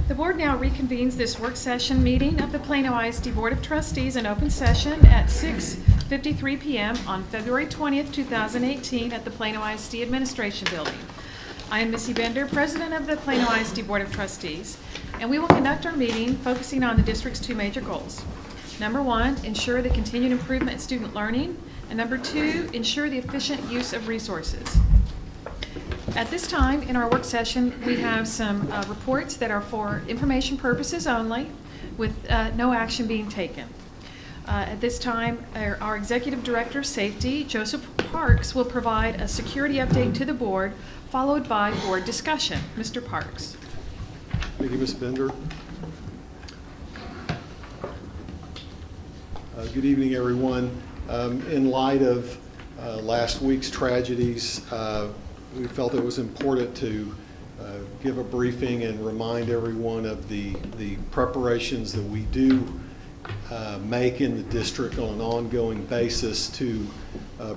The board now reconvenes this work session meeting of the Plano ISD Board of Trustees in open session at 6:53 p.m. on February 20th, 2018 at the Plano ISD Administration Building. I am Missy Bender, President of the Plano ISD Board of Trustees, and we will conduct our meeting focusing on the district's two major goals. Number one, ensure the continued improvement in student learning, and number two, ensure the efficient use of resources. At this time in our work session, we have some reports that are for information purposes only, with no action being taken. At this time, our Executive Director of Safety, Joseph Parks, will provide a security update to the board, followed by board discussion. Mr. Parks. Thank you, Ms. Bender. Good evening, everyone. In light of last week's tragedies, we felt it was important to give a briefing and remind everyone of the preparations that we do make in the district on an ongoing basis to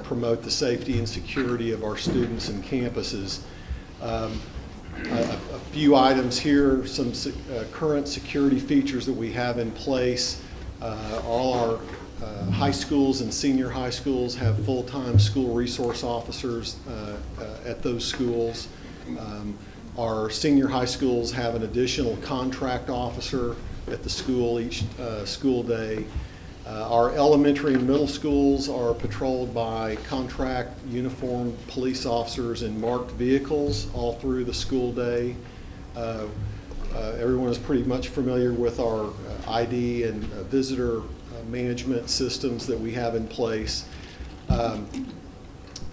promote the safety and security of our students and campuses. A few items here, some current security features that we have in place. All our high schools and senior high schools have full-time school resource officers at those schools. Our senior high schools have an additional contract officer at the school each school day. Our elementary and middle schools are patrolled by contract uniformed police officers in marked vehicles all through the school day. Everyone is pretty much familiar with our ID and visitor management systems that we have in place.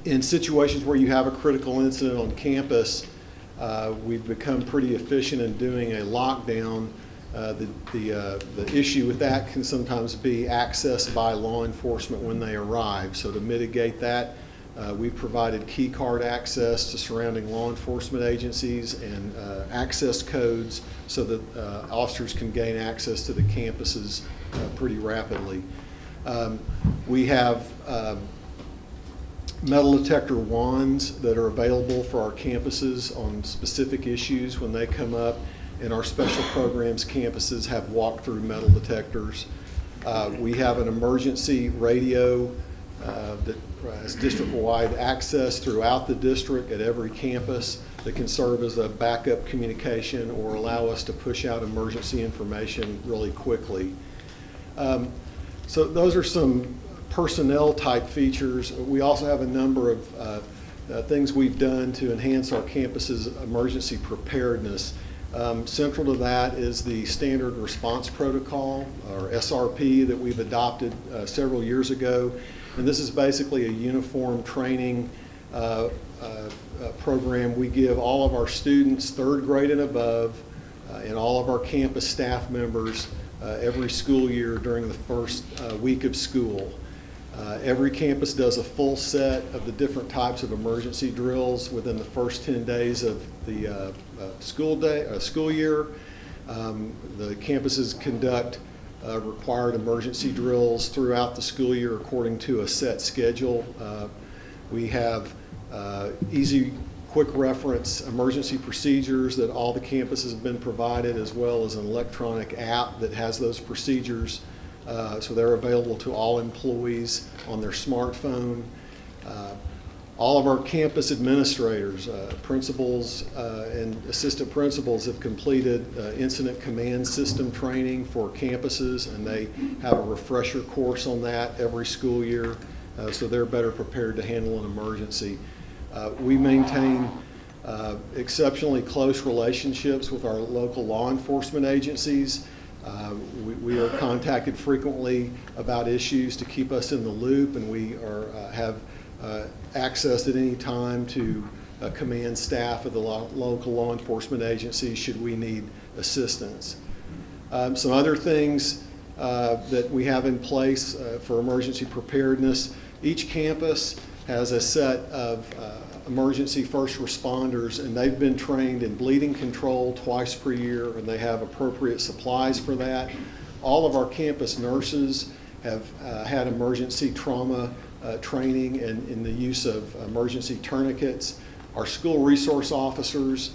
In situations where you have a critical incident on campus, we've become pretty efficient in doing a lockdown. The issue with that can sometimes be accessed by law enforcement when they arrive. So to mitigate that, we've provided key card access to surrounding law enforcement agencies and access codes so that officers can gain access to the campuses pretty rapidly. We have metal detector wands that are available for our campuses on specific issues when they come up, and our special programs campuses have walk-through metal detectors. We have an emergency radio that has district-wide access throughout the district at every campus that can serve as a backup communication or allow us to push out emergency information really quickly. So those are some personnel type features. We also have a number of things we've done to enhance our campus's emergency preparedness. Central to that is the Standard Response Protocol, or SRP, that we've adopted several years ago. And this is basically a uniform training program we give all of our students, third grade and above, and all of our campus staff members every school year during the first week of school. Every campus does a full set of the different types of emergency drills within the first 10 days of the school year. The campuses conduct required emergency drills throughout the school year according to a set schedule. We have easy, quick reference emergency procedures that all the campuses have been provided, as well as an electronic app that has those procedures. So they're available to all employees on their smartphone. All of our campus administrators, principals, and assistant principals have completed incident command system training for campuses, and they have a refresher course on that every school year, so they're better prepared to handle an emergency. We maintain exceptionally close relationships with our local law enforcement agencies. We are contacted frequently about issues to keep us in the loop, and we have access at any time to command staff of the local law enforcement agencies should we need assistance. Some other things that we have in place for emergency preparedness: each campus has a set of emergency first responders, and they've been trained in bleeding control twice per year, and they have appropriate supplies for that. All of our campus nurses have had emergency trauma training and in the use of emergency tourniquets. Our school resource officers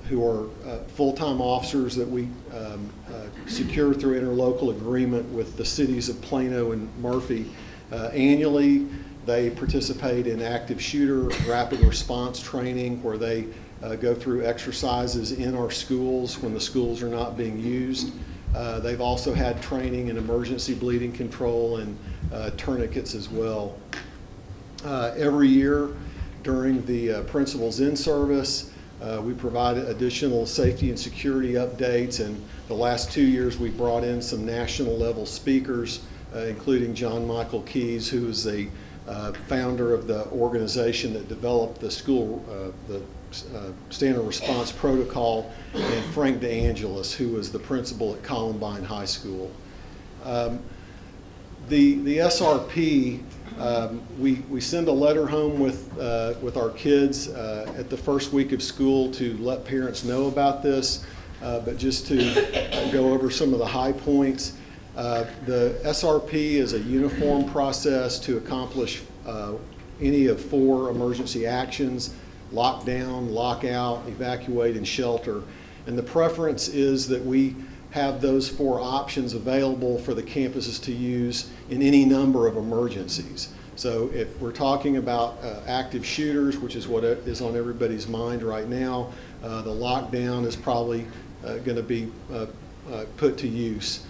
who are full-time officers that we secure through interlocal agreement with the cities of Plano and Murphy. Annually, they participate in active shooter rapid response training, where they go through exercises in our schools when the schools are not being used. They've also had training in emergency bleeding control and tourniquets as well. Every year during the Principals in Service, we provide additional safety and security updates, and the last 2 years we brought in some national level speakers, including John Michael Keyes, who is the founder of the organization that developed the school, the standard response protocol, and Frank DeAngelis, who was the principal at Columbine High School. The SRP, we send a letter home with our kids at the first week of school to let parents know about this, but just to go over some of the high points. The SRP is a uniform process to accomplish any of 4 emergency actions: lock down, lock out, evacuate, and shelter. And the preference is that we have those 4 options available for the campuses to use in any number of emergencies. So if we're talking about active shooters, which is what is on everybody's mind right now, the lockdown is probably going to be put to use.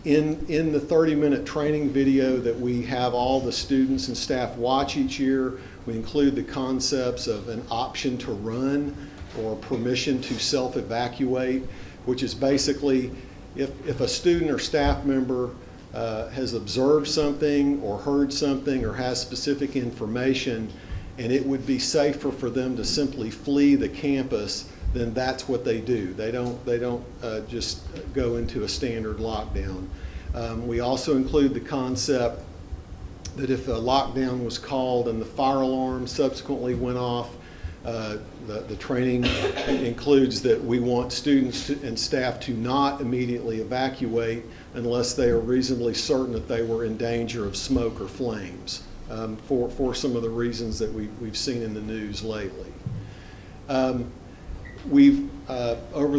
In the 30-minute training video that we have all the students and staff watch each year, we include the concepts of an option to run or permission to self-evacuate, which is basically if a student or staff member has observed something or heard something or has specific information, and it would be safer for them to simply flee the campus, then that's what they do. They don't just go into a standard lockdown. We also include the concept that if a lockdown was called and the fire alarm subsequently went off, the training includes that we want students and staff to not immediately evacuate unless they are reasonably certain that they were in danger of smoke or flames, for some of the reasons that we've seen in the news lately. Over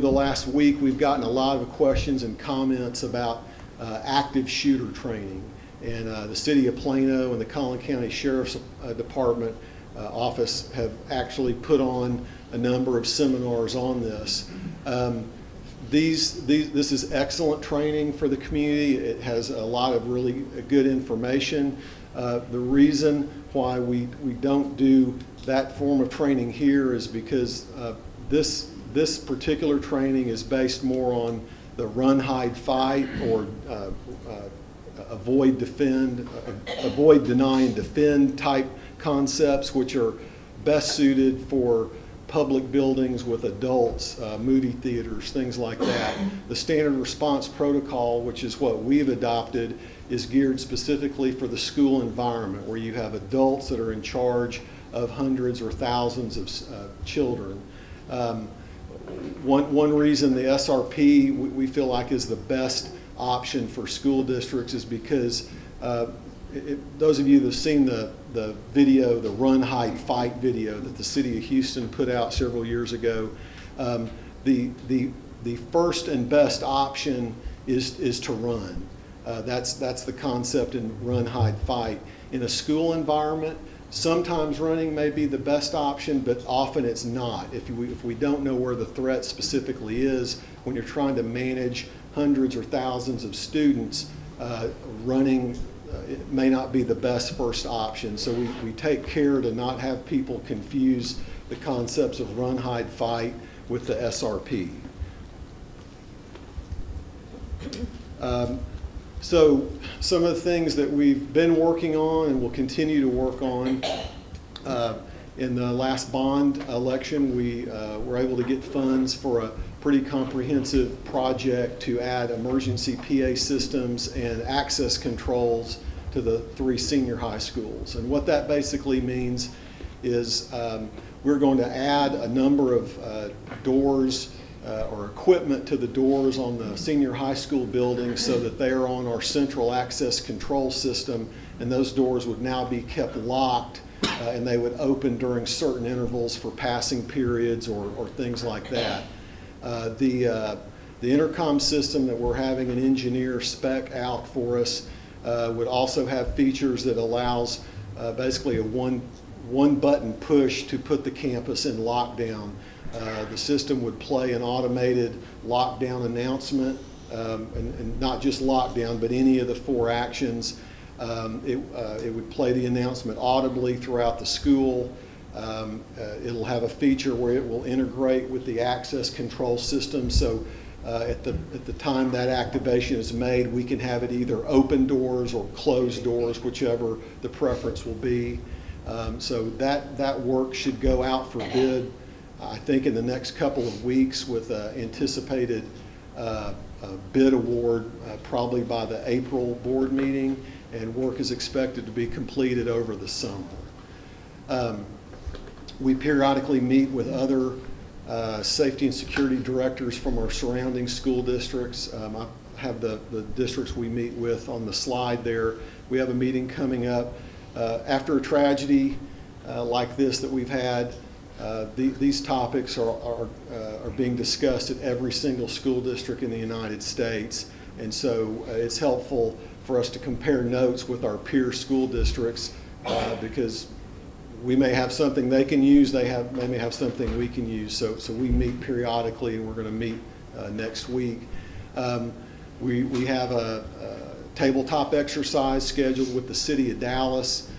the last week, we've gotten a lot of questions and comments about active shooter training. And the City of Plano and the Collin County Sheriff's Department office have actually put on a number of seminars on this. This is excellent training for the community. It has a lot of really good information. The reason why we don't do that form of training here is because this particular training is based more on the run, hide, fight, or avoid, deny, and defend type concepts, which are best suited for public buildings with adults, movie theaters, things like that. The standard response protocol, which is what we've adopted, is geared specifically for the school environment, where you have adults that are in charge of hundreds or thousands of children. One reason the SRP we feel like is the best option for school districts is because those of you that have seen the video, the Run, Hide, Fight video that the City of Houston put out several years ago, the first and best option is to run. That's the concept in Run, Hide, Fight. In a school environment, sometimes running may be the best option, but often it's not. If we don't know where the threat specifically is, when you're trying to manage hundreds or thousands of students, running it may not be the best first option. So we take care to not have people confuse the concepts of run, hide, fight with the SRP. So some of the things that we've been working on and will continue to work on, in the last bond election, we were able to get funds for a pretty comprehensive project to add emergency PA systems and access controls to the 3 senior high schools. And what that basically means is we're going to add a number of doors or equipment to the doors on the senior high school buildings so that they are on our central access control system, and those doors would now be kept locked and they would open during certain intervals for passing periods or things like that. The intercom system that we're having an engineer spec out for us would also have features that allows basically a one button push to put the campus in lockdown. The system would play an automated lockdown announcement, and not just lockdown, but any of the 4 actions. It would play the announcement audibly throughout the school. It'll have a feature where it will integrate with the access control system. So at the time that activation is made, we can have it either open doors or closed doors, whichever the preference will be. So that work should go out for bid, I think, in the next couple of weeks, with anticipated bid award probably by the April board meeting, and work is expected to be completed over the summer. We periodically meet with other safety and security directors from our surrounding school districts. I have the districts we meet with on the slide there. We have a meeting coming up after a tragedy like this that we've had. These topics are being discussed at every single school district in the United States, and so it's helpful for us to compare notes with our peer school districts because we may have something they can use, they may have something we can use. So we meet periodically, and we're going to meet next week. We have a tabletop exercise scheduled with the city of Dallas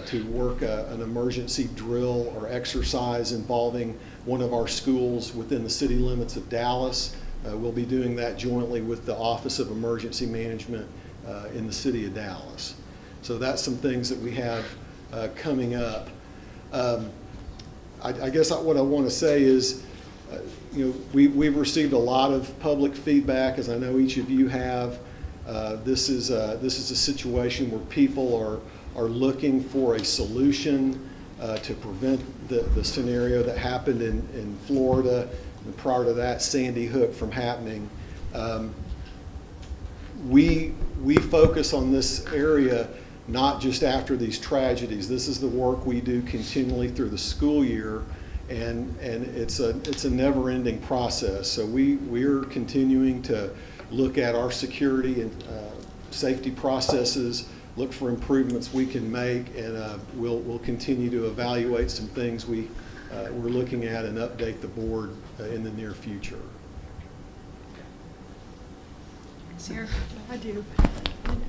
to work an emergency drill or exercise involving one of our schools within the city limits of Dallas. We'll be doing that jointly with the Office of Emergency Management in the city of Dallas. So that's some things that we have coming up. I guess what I want to say is, we've received a lot of public feedback, as I know each of you have. This is a situation where people are looking for a solution to prevent the scenario that happened in Florida, and prior to that, Sandy Hook, from happening. We focus on this area not just after these tragedies. This is the work we do continually through the school year, and it's a never-ending process. So we're continuing to look at our security and safety processes, look for improvements we can make, and we'll continue to evaluate some things we're looking at and update the board in the near future. Sarah? I do.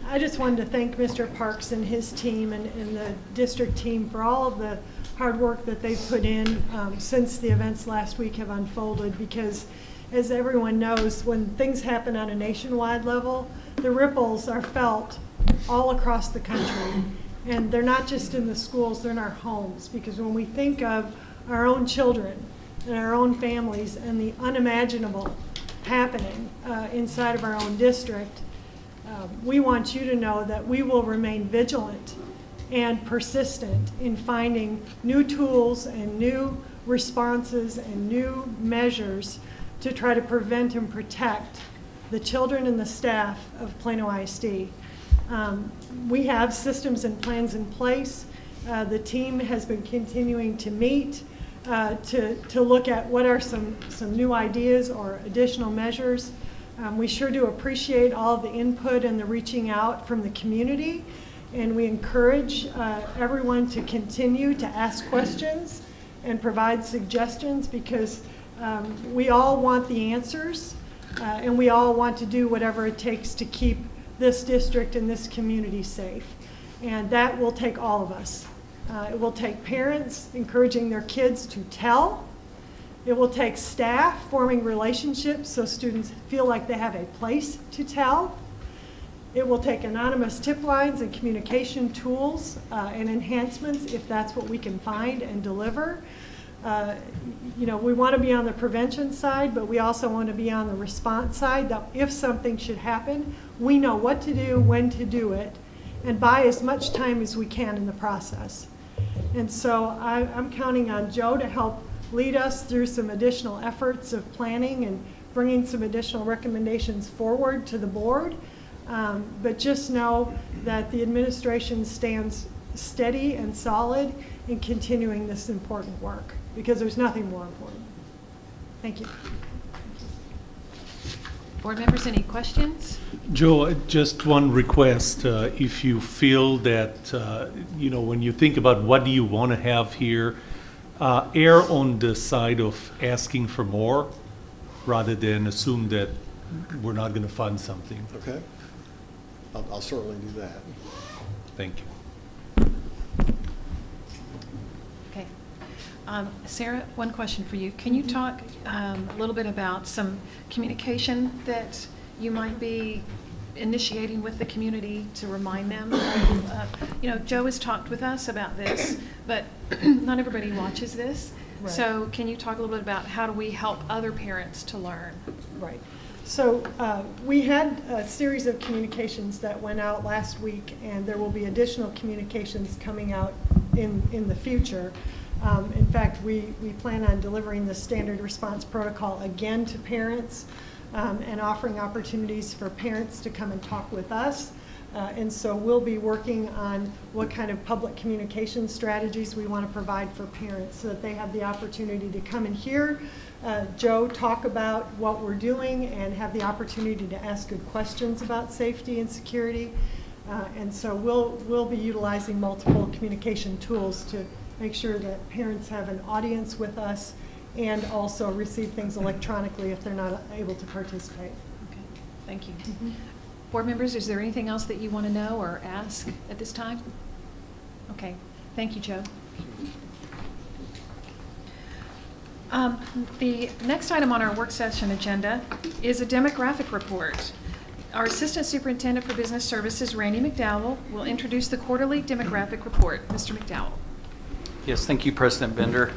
I just wanted to thank Mr. Parks and his team and the district team for all of the hard work that they've put in since the events last week have unfolded, because as everyone knows, when things happen on a nationwide level, the ripples are felt all across the country. And they're not just in the schools, they're in our homes, because when we think of our own children and our own families and the unimaginable happening inside of our own district, we want you to know that we will remain vigilant and persistent in finding new tools and new responses and new measures to try to prevent and protect the children and the staff of Plano ISD. We have systems and plans in place. The team has been continuing to meet to look at what are some new ideas or additional measures. We sure do appreciate all the input and the reaching out from the community, and we encourage everyone to continue to ask questions and provide suggestions, because we all want the answers and we all want to do whatever it takes to keep this district and this community safe. And that will take all of us. It will take parents encouraging their kids to tell. It will take staff forming relationships so students feel like they have a place to tell. It will take anonymous tip lines and communication tools and enhancements if that's what we can find and deliver. We want to be on the prevention side, but we also want to be on the response side, that if something should happen, we know what to do, when to do it, and buy as much time as we can in the process. And so I'm counting on Joe to help lead us through some additional efforts of planning and bringing some additional recommendations forward to the board. But just know that the administration stands steady and solid in continuing this important work, because there's nothing more important. Thank you. Board members, any questions? Joe, just one request. If you feel that, when you think about what do you want to have here, err on the side of asking for more rather than assume that we're not going to fund something. Okay? I'll certainly do that. Thank you. Okay. Sarah, one question for you. Can you talk a little bit about some communication that you might be initiating with the community to remind them? Joe has talked with us about this, but not everybody watches this. Right. So can you talk a little bit about how do we help other parents to learn? Right. So we had a series of communications that went out last week, and there will be additional communications coming out in the future. In fact, we plan on delivering the standard response protocol again to parents and offering opportunities for parents to come and talk with us. And so we'll be working on what kind of public communication strategies we want to provide for parents so that they have the opportunity to come and hear Joe talk about what we're doing and have the opportunity to ask good questions about safety and security. And so we'll be utilizing multiple communication tools to make sure that parents have an audience with us and also receive things electronically if they're not able to participate. Okay, thank you. Board members, is there anything else that you want to know or ask at this time? Okay, thank you, Joe. The next item on our work session agenda is a demographic report. Our Assistant Superintendent for Business Services, Randy McDowell, will introduce the quarterly demographic report. Mr. McDowell. Yes, thank you, President Bender.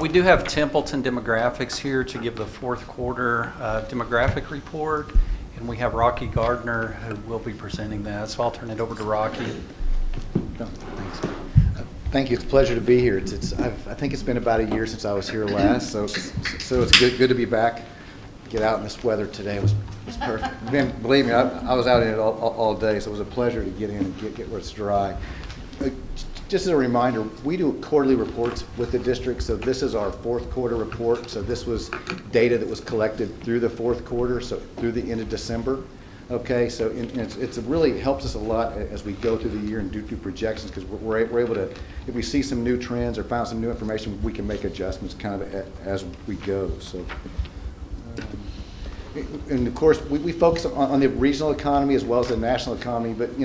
We do have Templeton demographics here to give the fourth quarter demographic report, and we have Rocky Gardner who will be presenting that. So I'll turn it over to Rocky. Thanks. Thank you. It's a pleasure to be here. I think it's been about a year since I was here last, so it's good to be back. Get out in this weather today was perfect. Believe me, I was out in it all day, so it was a pleasure to get in and get where it's dry. Just as a reminder, we do quarterly reports with the district, so this is our fourth quarter report. So this was data that was collected through the fourth quarter, so through the end of December. Okay, so it really helps us a lot as we go through the year and do projections, because we're able to, if we see some new trends or found some new information, we can make adjustments kind of as we go. So. And of course, we focus on the regional economy as well as the national economy, but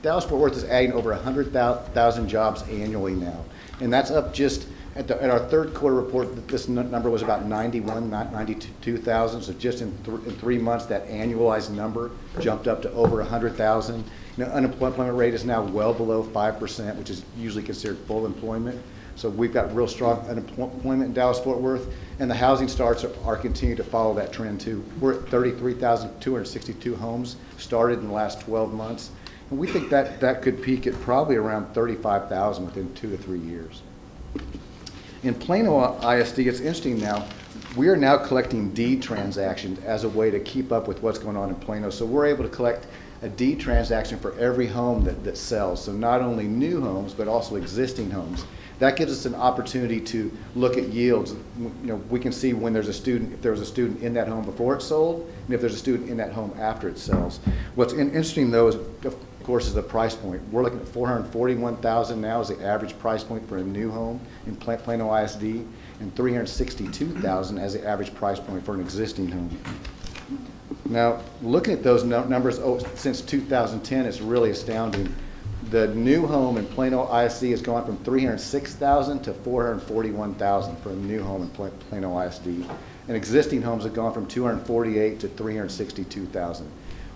Dallas-Fort Worth is adding over 100,000 jobs annually now, and that's up just at our third quarter report. This number was about 92,000. So just in 3 months, that annualized number jumped up to over 100,000. Unemployment rate is now well below 5%, which is usually considered full employment. So we've got real strong unemployment in Dallas-Fort Worth, and the housing starts are continuing to follow that trend too. We're at 33,262 homes started in the last 12 months, and we think that could peak at probably around 35,000 within 2 to 3 years. In Plano ISD, it's interesting now, we are now collecting deed transactions as a way to keep up with what's going on in Plano. So we're able to collect a deed transaction for every home that sells. So not only new homes, but also existing homes. That gives us an opportunity to look at yields. We can see when there's a student, if there was a student in that home before it sold, and if there's a student in that home after it sells. What's interesting though is, of course, is the price point. We're looking at $441,000 now as the average price point for a new home in Plano ISD, and $362,000 as the average price point for an existing home. Now, looking at those numbers since 2010, it's really astounding. The new home in Plano ISD has gone from $306,000 to $441,000 for a new home in Plano ISD. And existing homes have gone from $248,000 to $362,000.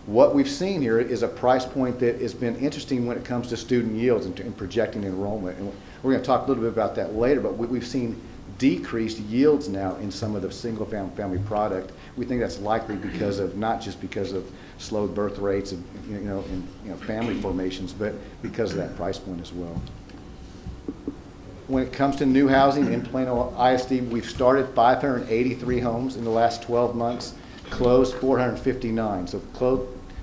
What we've seen here is a price point that has been interesting when it comes to student yields and projecting enrollment. And we're going to talk a little bit about that later, but we've seen decreased yields now in some of the single family product. We think that's likely because of, not just because of slowed birth rates and family formations, but because of that price point as well. When it comes to new housing in Plano ISD, we've started 583 homes in the last 12 months, closed 459. So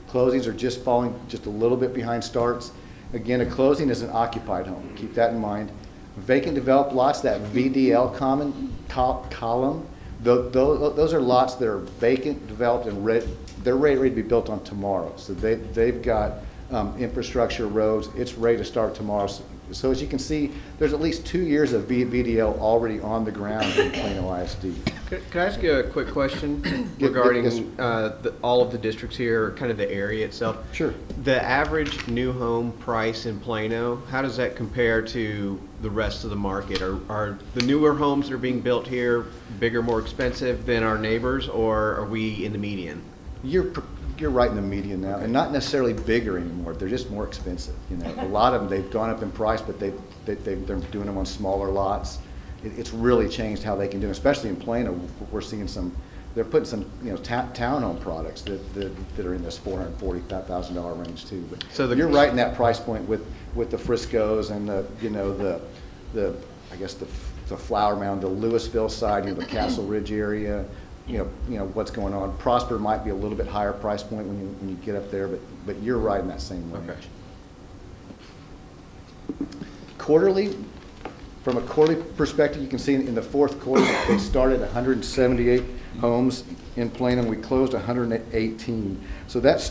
closings are just falling just a little bit behind starts. Again, a closing is an occupied home. Keep that in mind. Vacant developed lots, that VDL column, those are lots that are vacant, developed, and they're ready to be built on tomorrow. So they've got infrastructure, roads, it's ready to start tomorrow. So as you can see, there's at least 2 years of VDL already on the ground in Plano ISD. Can I ask you a quick question Yes, regarding yes. all of the districts here, kind of the area itself? Sure. The average new home price in Plano, how does that compare to the rest of the market? Are the newer homes that are being built here bigger, more expensive than our neighbors, or are we in the median? You're right in the median now, and not necessarily bigger anymore. They're just more expensive. You know, a lot of them, they've gone up in price, but they're doing them on smaller lots. It's really changed how they can do it, especially in Plano. We're seeing they're putting some, townhome products that are in this $440,000 range too. But So you're right in that price point with the Friscos and I guess the Flower Mound, the Louisville side, the Castle Ridge area. What's going on. Prosper might be a little bit higher price point when you get up there, but you're right in that same range. Okay. Quarterly, from a quarterly perspective, you can see in the fourth quarter, they started 178 homes in Plano, and we closed 118. So that was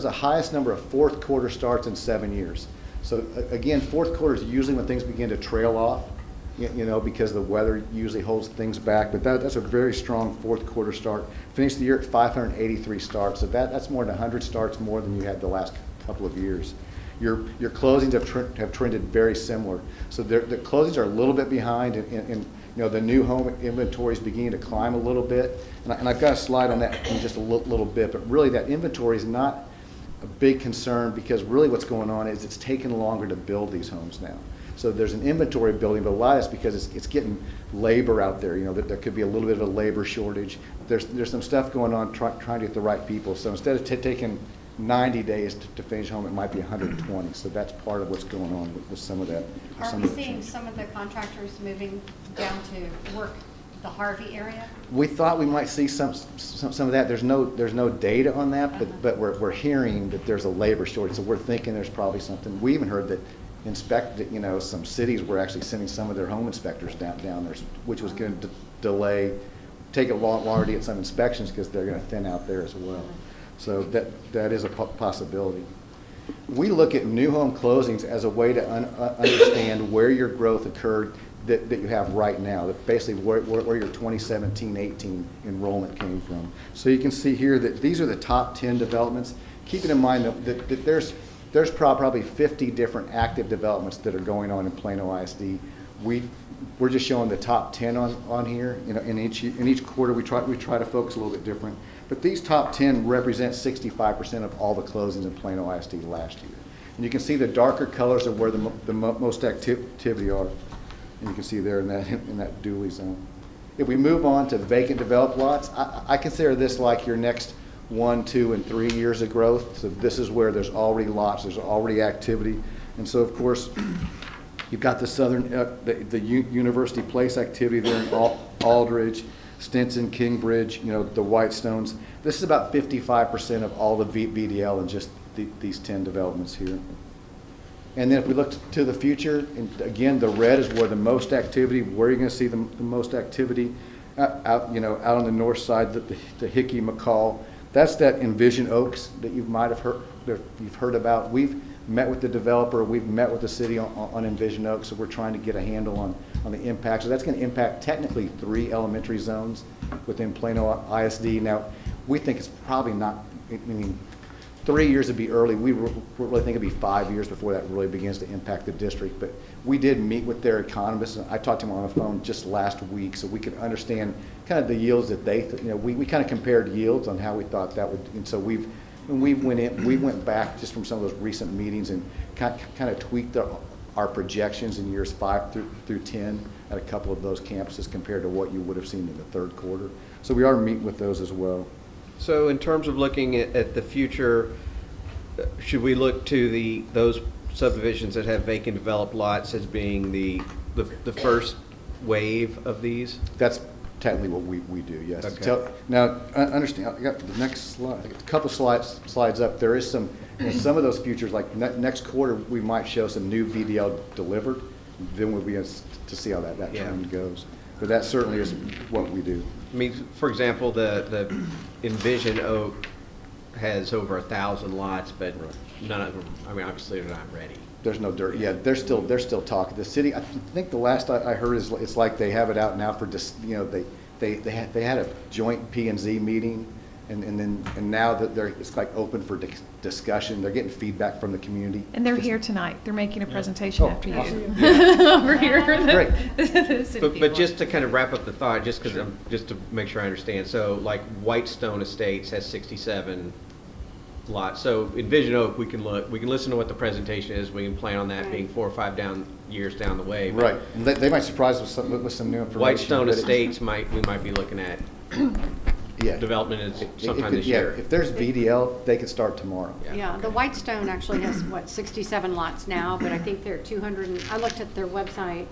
the highest number of fourth quarter starts in 7 years. So again, fourth quarter is usually when things begin to trail off. Because the weather usually holds things back. But that's a very strong fourth quarter start. Finished the year at 583 starts. So that's more than 100 starts more than you had the last couple of years. Your closings have trended very similar. So the closings are a little bit behind, and the new home inventory is beginning to climb a little bit. And I've got a slide on that in just a little bit. But really, that inventory is not a big concern, because really what's going on is it's taken longer to build these homes now. So there's an inventory building, but a lot of it's because it's getting labor out there. That there could be a little bit of a labor shortage. There's some stuff going on trying to get the right people. So instead of taking 90 days to finish home, it might be 120. So that's part of what's going on with some of that. Are we seeing some of the contractors moving down to work the Harvey area? We thought we might see some of that. There's no data on that, but we're hearing that there's a labor shortage. So we're thinking there's probably something. We even heard that some cities were actually sending some of their home inspectors down there, which was going to take it longer to get some inspections, because they're going to thin out there as well. So that is a possibility. We look at new home closings as a way to understand where your growth occurred that you have right now, that basically where your 2017-18 enrollment came from. So you can see here that these are the top 10 developments. Keeping in mind that there's probably 50 different active developments that are going on in Plano ISD. We're just showing the top 10 on here. In each quarter we try to focus a little bit different. But these top 10 represent 65% of all the closings in Plano ISD last year. And you can see the darker colors are where the most activity are. And you can see there in that Dooley zone. If we move on to vacant developed lots, I consider this like your next 1, 2, and 3 years of growth. So this is where there's already lots, there's already activity. And so of course, you've got the southern, the University Place activity there in Aldridge, Stinson, Kingbridge, the Whitestones. This is about 55% of all the VDL in just these 10 developments here. And then if we look to the future, and again, the red is where the most activity, where you're going to see the most activity, out on the north side, the Hickey, McCall. That's that Envision Oaks that you might have heard about. We've met with the developer, we've met with the city on Envision Oaks, so we're trying to get a handle on the impact. So that's going to impact technically 3 elementary zones within Plano ISD. Now, we think it's probably not, 3 years would be early. We really think it'd be 5 years before that really begins to impact the district. But we did meet with their economists, and I talked to them on the phone just last week, so we could understand kind of the yields that they, we kind of compared yields on how we thought that would, and so we went back just from some of those recent meetings and kind of tweaked our projections in years 5 through 10 at a couple of those campuses compared to what you would have seen in the third quarter. So we are meeting with those as well. So in terms of looking at the future, should we look to those subdivisions that have vacant developed lots as being the first wave of these? That's technically what we do, yes. Okay. Now, understand, I got the next slide, a couple slides up. There is some of those futures, like next quarter, we might show some new VDL delivered. then we'll be to see how that Yeah. trend goes. But that certainly is what we do. I mean, for example, the Envision Oak has over 1,000 lots, but none of them, I mean, obviously they're not ready. There's no dirt, yeah, they're still talking. The city, I think the last I heard is, it's like they have it out now for they had a joint P and Z meeting, and now that it's like open for discussion. They're getting feedback from the community. And they're here tonight. They're making a presentation Oh, after awesome. you. Over here. Great. The city But people. just to kind of wrap up the thought, just to make sure I understand, so like Whitestone Estates has 67 lots. So Envision Oak, we can listen to what the presentation is, we can plan on that being 4 or 5 years down the way. But Right, and they might surprise us with some new information. Whitestone but it- Estates we might be looking at Yeah. development is It sometime could- this yeah, year. if there's VDL, they could start tomorrow. Yeah, the Whitestone actually has, 67 lots now, but I think they're 200, I looked at their website,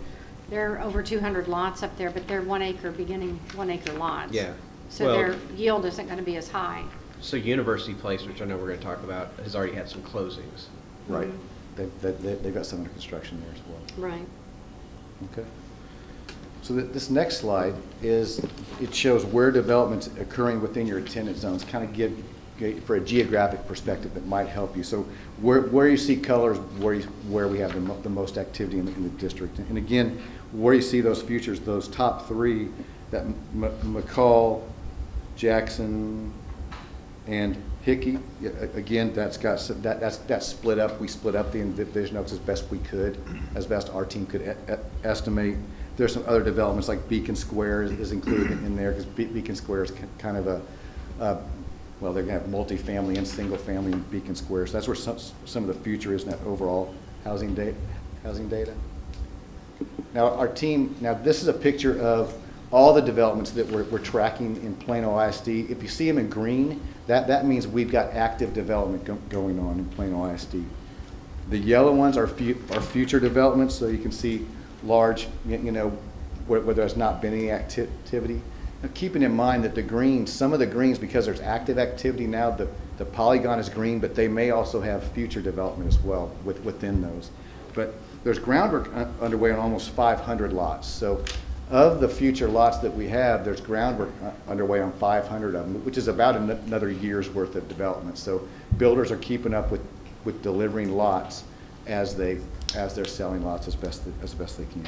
they're over 200 lots up there, but they're 1 acre, beginning 1 acre lots. Yeah. So Well- their yield isn't going to be as high. So University Place, which I know we're going to talk about, has already had some closings. Right. They've got some under construction there as well. Right. Okay. So this next slide it shows where development's occurring within your attendance zones, kind of give for a geographic perspective that might help you. So where you see colors, where we have the most activity in the district. And again, where you see those futures, those top 3, that McCall, Jackson, and Hickey, again, that's split up. We split up the Envision Oaks as best we could, as best our team could estimate. There's some other developments like Beacon Square is included in there, because Beacon Square is kind of well, they're going to have multifamily and single family in Beacon Square. So that's where some of the future is in that overall housing data. Now our team, this is a picture of all the developments that we're tracking in Plano ISD. If you see them in green, that means we've got active development going on in Plano ISD. The yellow ones are future developments, so you can see large, where there's not been any activity. Now, keeping in mind that some of the greens, because there's active activity now, the polygon is green, but they may also have future development as well within those. But there's groundwork underway on almost 500 lots. So of the future lots that we have, there's groundwork underway on 500 of them, which is about another year's worth of development. So builders are keeping up with delivering lots as they're selling lots as best they can.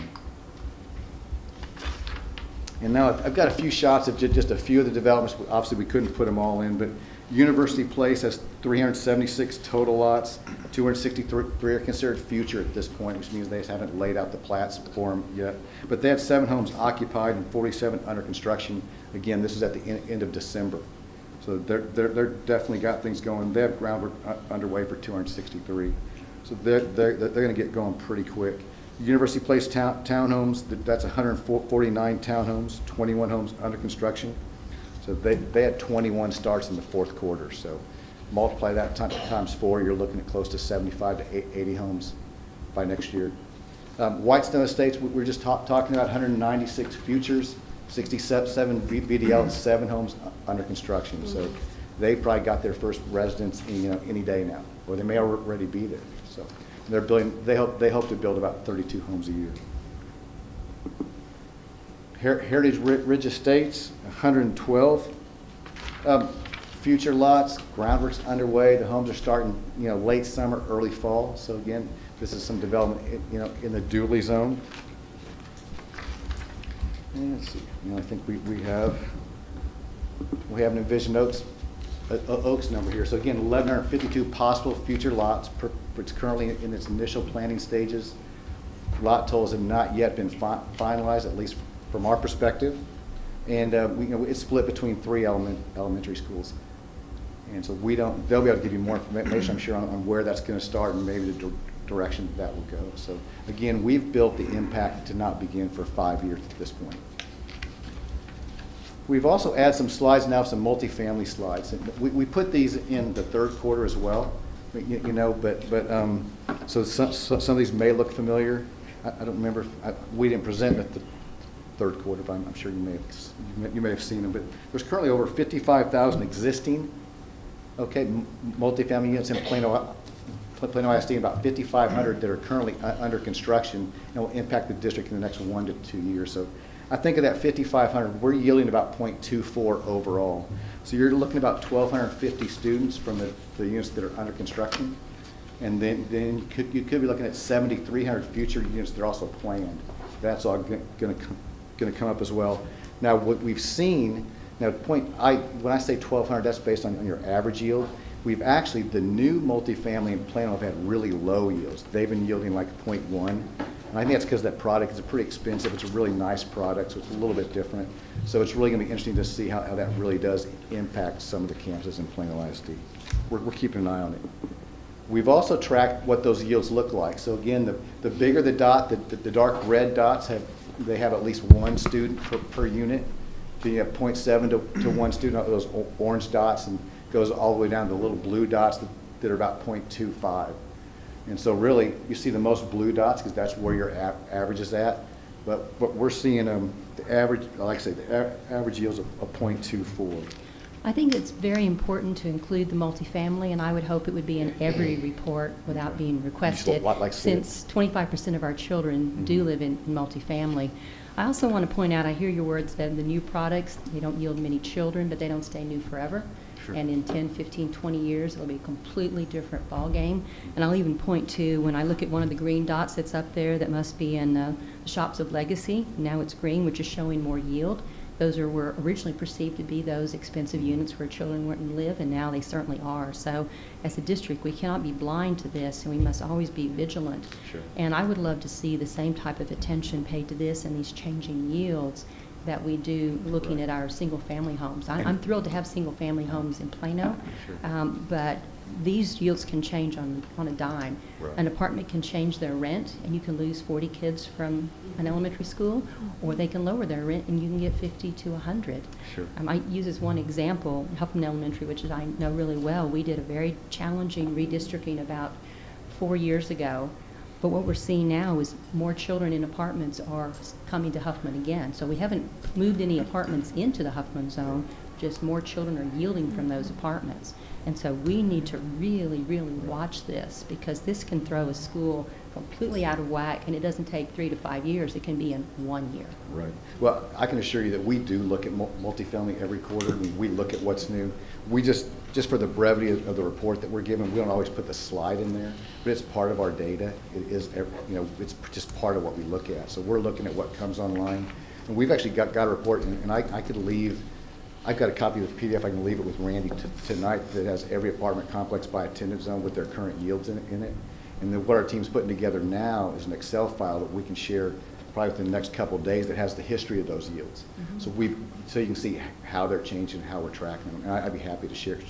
And now I've got a few shots of just a few of the developments. Obviously, we couldn't put them all in, but University Place has 376 total lots. 263 are considered future at this point, which means they just haven't laid out the plats for them yet. But they had 7 homes occupied and 47 under construction. Again, this is at the end of December. So they're definitely got things going. They have groundwork underway for 263. So they're going to get going pretty quick. University Place townhomes, that's 149 townhomes, 21 homes under construction. So they had 21 starts in the 4th quarter. So multiply that times 4, you're looking at close to 75 to 80 homes by next year. Whitestone Estates, we're just talking about 196 futures, 67 VDL, and 7 homes under construction. So they probably got their first residents any day now, or they may already be there. So they're building. They hope to build about 32 homes a year. Heritage Ridge Estates, 112 future lots. Groundwork's underway. The homes are starting, late summer, early fall. So again, this is some development, in the Dooley zone. And let's see. I think we have an Envision Oaks number here. So again, 1,152 possible future lots. It's currently in its initial planning stages. Lot totals have not yet been finalized, at least from our perspective. And it's split between 3 elementary schools. And so they'll be able to give you more information, I'm sure, on where that's going to start and maybe the direction that will go. So again, we've built the impact to not begin for 5 years at this point. We've also added some slides now, some multifamily slides. We put these in the 3rd quarter as well, so some of these may look familiar. I don't remember, we didn't present at the 3rd quarter, but I'm sure you may have seen them. But there's currently over 55,000 existing, multifamily units in Plano ISD, and about 5,500 that are currently under construction and will impact the district in the next 1 to 2 years. So I think of that 5,500, we're yielding about 0.24 overall. So you're looking at about 1,250 students from the units that are under construction. And then you could be looking at 7,300 future units that are also planned. That's all going to come up as well. Now, what we've seen, now when I say 1,200, that's based on your average yield. We've actually, the new multifamily in Plano have had really low yields. They've been yielding like 0.1. And I think that's because that product is pretty expensive. It's a really nice product, so it's a little bit different. So it's really going to be interesting to see how that really does impact some of the campuses in Plano ISD. We're keeping an eye on it. We've also tracked what those yields look like. So again, the bigger the dot, the dark red dots have at least one student per unit. So you have 0.7 to one student, those orange dots, and goes all the way down to the little blue dots that are about 0.25. And so really, you see the most blue dots because that's where your average is at. But we're seeing the average, like I say, the average yields of 0.24. I think it's very important to include the multifamily, and I would hope it would be in every report without being requested, since 25% of our children do live in multifamily. I also want to point out, I hear your words that the new products, they don't yield many children, but they don't stay new forever. Sure. And in 10, 15, 20 years, it'll be a completely different ballgame. And I'll even point to, when I look at one of the green dots that's up there that must be in the Shops of Legacy, now it's green, which is showing more yield. Those were originally perceived to be those expensive units where children wouldn't live, and now they certainly are. So as a district, we cannot be blind to this, and we must always be vigilant. Sure. And I would love to see the same type of attention paid to this and these changing yields that we do looking at our single-family homes. I'm thrilled to have single-family homes in Plano, but these yields can change on a dime. Right. An apartment can change their rent, and you can lose 40 kids from an elementary school, or they can lower their rent, and you can get 50 to 100. Sure. I use as one example, Huffman Elementary, which I know really well. We did a very challenging redistricting about 4 years ago. But what we're seeing now is more children in apartments are coming to Huffman again. So we haven't moved any apartments into the Huffman zone, just more children are yielding from those apartments. And so we need to really, really watch this, because this can throw a school completely out of whack, and it doesn't take 3 to 5 years. It can be in 1 year. Right. Well, I can assure you that we do look at multifamily every quarter. We look at what's new. We just for the brevity of the report that we're given, we don't always put the slide in there, but it's part of our data. It is, it's just part of what we look at. So we're looking at what comes online. And we've actually got a report, and I could leave. I've got a copy of the PDF. I can leave it with Randy tonight that has every apartment complex by attendance zone with their current yields in it. And then what our team's putting together now is an Excel file that we can share probably within the next couple of days that has the history of those yields. Mm-hmm. So you can see how they're changing, how we're tracking them. And I'd be happy to share it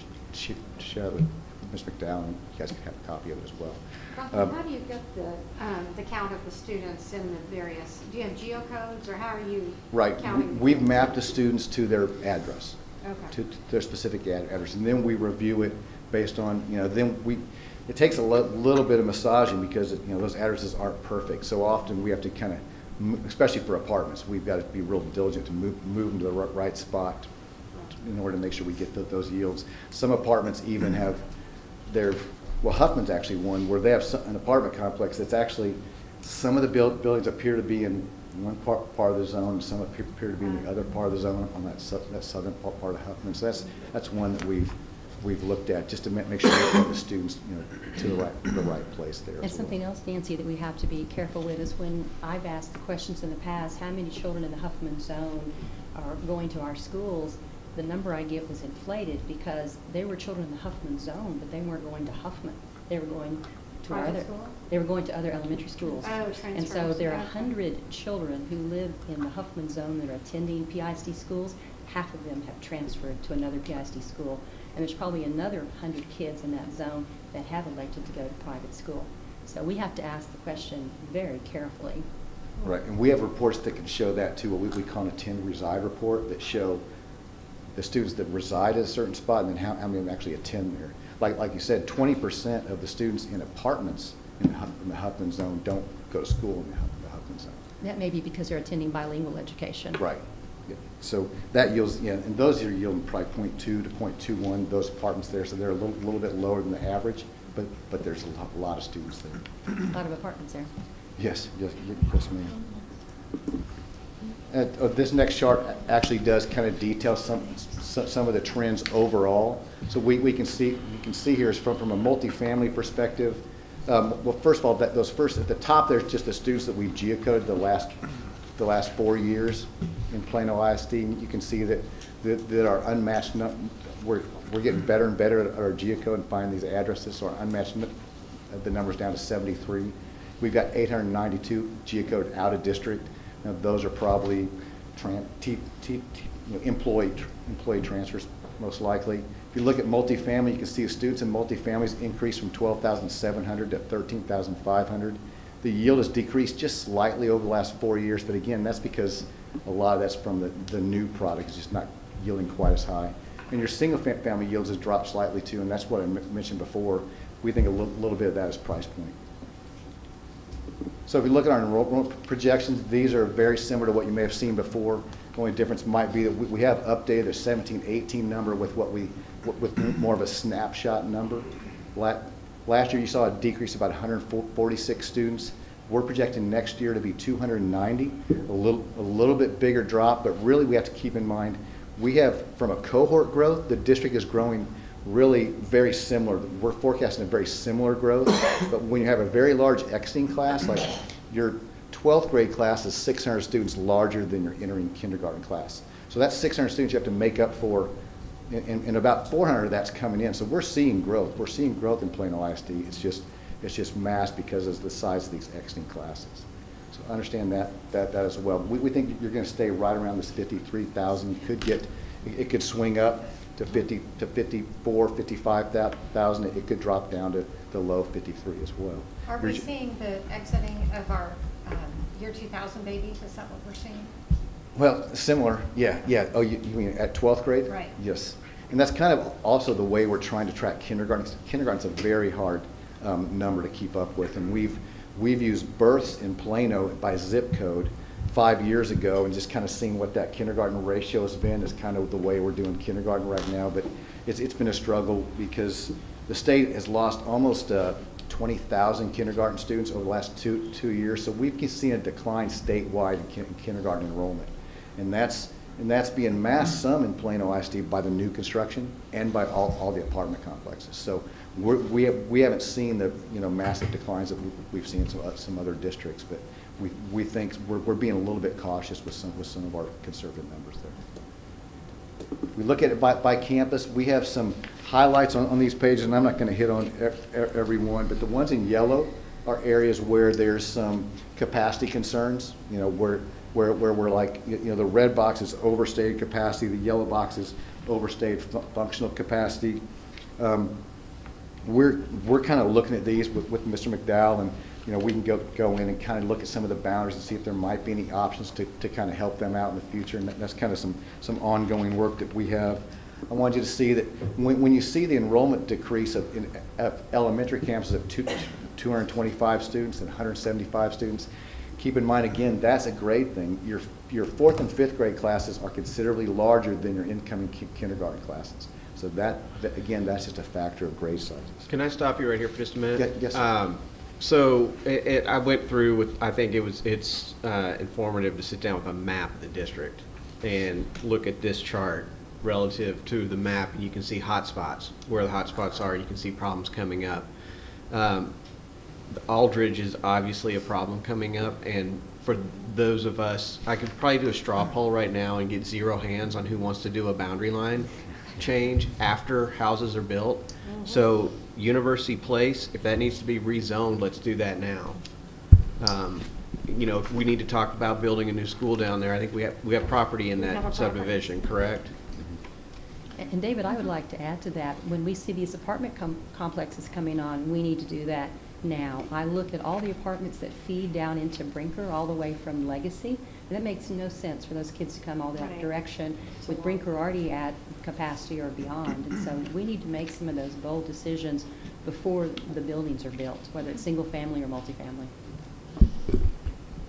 with Ms. McDowell, and you guys can have a copy of it as well. Rocky, how do you get the count of the students in the various, do you have geocodes, or how are you counting? Right. We've mapped the students to their address, okay, to their specific address, and then we review it based on, it takes a little bit of massaging because, those addresses aren't perfect. So often we have to kind of, especially for apartments, we've got to be real diligent to move them to the right spot in order to make sure we get those yields. Some apartments even have Huffman's actually one where they have an apartment complex that's actually, some of the buildings appear to be in one part of the zone, and some appear to be in the other part of the zone on that southern part of Huffman. So that's one that we've looked at just to make sure we get the students to the right place there. And something else, Nancy, that we have to be careful with is when I've asked the questions in the past, how many children in the Huffman zone are going to our schools, the number I give was inflated because there were children in the Huffman zone, but they weren't going to Huffman. They were going to other elementary schools. Oh, transfers. And so there are 100 children who live in the Huffman zone that are attending PISD schools. Half of them have transferred to another PISD school. And there's probably another 100 kids in that zone that have elected to go to private school. So we have to ask the question very carefully. Right, and we have reports that can show that too, what we call an attend reside report, that show the students that reside at a certain spot and then how many of them actually attend there. Like you said, 20% of the students in apartments in the Huffman zone don't go to school in the Huffman zone. That may be because they're attending bilingual education. Right. Yeah. So that yields, and those are yielding probably 0.2 to 0.21, those apartments there, so they're a little bit lower than the average, but there's a lot of students there. A lot of apartments there. Yes, yes, yes, ma'am. This next chart actually does kind of detail some of the trends overall. So we can see, you can see here is from a multifamily perspective. Well, first of all, at the top, there's just the students that we've geocoded the last 4 years in Plano ISD. You can see that our unmatched, we're getting better and better at our geocode and finding these addresses. So our unmatched, the number's down to 73. We've got 892 geocoded out of district. Now, those are probably employee transfers, most likely. If you look at multifamily, you can see the students in multifamilies increased from 12,700 to 13,500. The yield has decreased just slightly over the last 4 years, but again, that's because a lot of that's from the new product. It's just not yielding quite as high. And your single-family yields has dropped slightly too, and that's what I mentioned before. We think a little bit of that is price point. So if you look at our enrollment projections, these are very similar to what you may have seen before. The only difference might be that we have updated the 17-18 number with with more of a snapshot number. Last year you saw a decrease of about 146 students. We're projecting next year to be 290, a little bit bigger drop, but really we have to keep in mind, we have, from a cohort growth, the district is growing really very similar. We're forecasting a very similar growth, but when you have a very large exiting class, like your 12th grade class is 600 students larger than your entering kindergarten class. So that's 600 students you have to make up for, and about 400 of that's coming in. So we're seeing growth. We're seeing growth in Plano ISD. It's just masked because of the size of these exiting classes. So understand that as well. We think you're going to stay right around this 53,000. It could swing up to 50 to 54, 55,000. It could drop down to the low 53 as well. Are we seeing the exiting of our year 2000 babies? Is that what we're seeing? Well, similar, yeah. Oh, you mean at 12th grade? Right. Yes. And that's kind of also the way we're trying to track kindergarten. Kindergarten's a very hard number to keep up with, and we've used births in Plano by zip code 5 years ago, and just kind of seeing what that kindergarten ratio has been is kind of the way we're doing kindergarten right now. But it's been a struggle because the state has lost almost 20,000 kindergarten students over the last two years. So we've seen a decline statewide in kindergarten enrollment, and that's being masked some in Plano ISD by the new construction and by all the apartment complexes. So we haven't seen the massive declines that we've seen in some other districts, but we think we're being a little bit cautious with some of our conservative numbers there. We look at it by campus. We have some highlights on these pages, and I'm not going to hit on every one, but the ones in yellow are areas where there's some capacity concerns. Where we're like, the red box is overstated capacity, the yellow box is overstated functional capacity. We're kind of looking at these with Mr. McDowell, and we can go in and kind of look at some of the boundaries and see if there might be any options to kind of help them out in the future, and that's kind of some ongoing work that we have. I want you to see that when you see the enrollment decrease of elementary campuses of 225 students and 175 students, keep in mind, again, that's a grade thing. Your 4th and 5th grade classes are considerably larger than your incoming kindergarten classes. So that again, that's just a factor of grade sizes. Can I stop you right here for just a minute? Yes, sir. So I went through with, I think it's informative to sit down with a map of the district and look at this chart relative to the map, and you can see hotspots. Where the hotspots are, you can see problems coming up. Aldridge is obviously a problem coming up, and for those of us, I could probably do a straw poll right now and get 0 hands on who wants to do a boundary line change after houses are built. Mm-hmm. So University Place, if that needs to be rezoned, let's do that now. If we need to talk about building a new school down there, I think we have property in that subdivision, correct? And David, I would like to add to that. When we see these apartment complexes coming on, we need to do that now. I look at all the apartments that feed down into Brinker all the way from Legacy, and that makes no sense for those kids to come all that direction with Brinker already at capacity or beyond. And so we need to make some of those bold decisions before the buildings are built, whether it's single family or multifamily.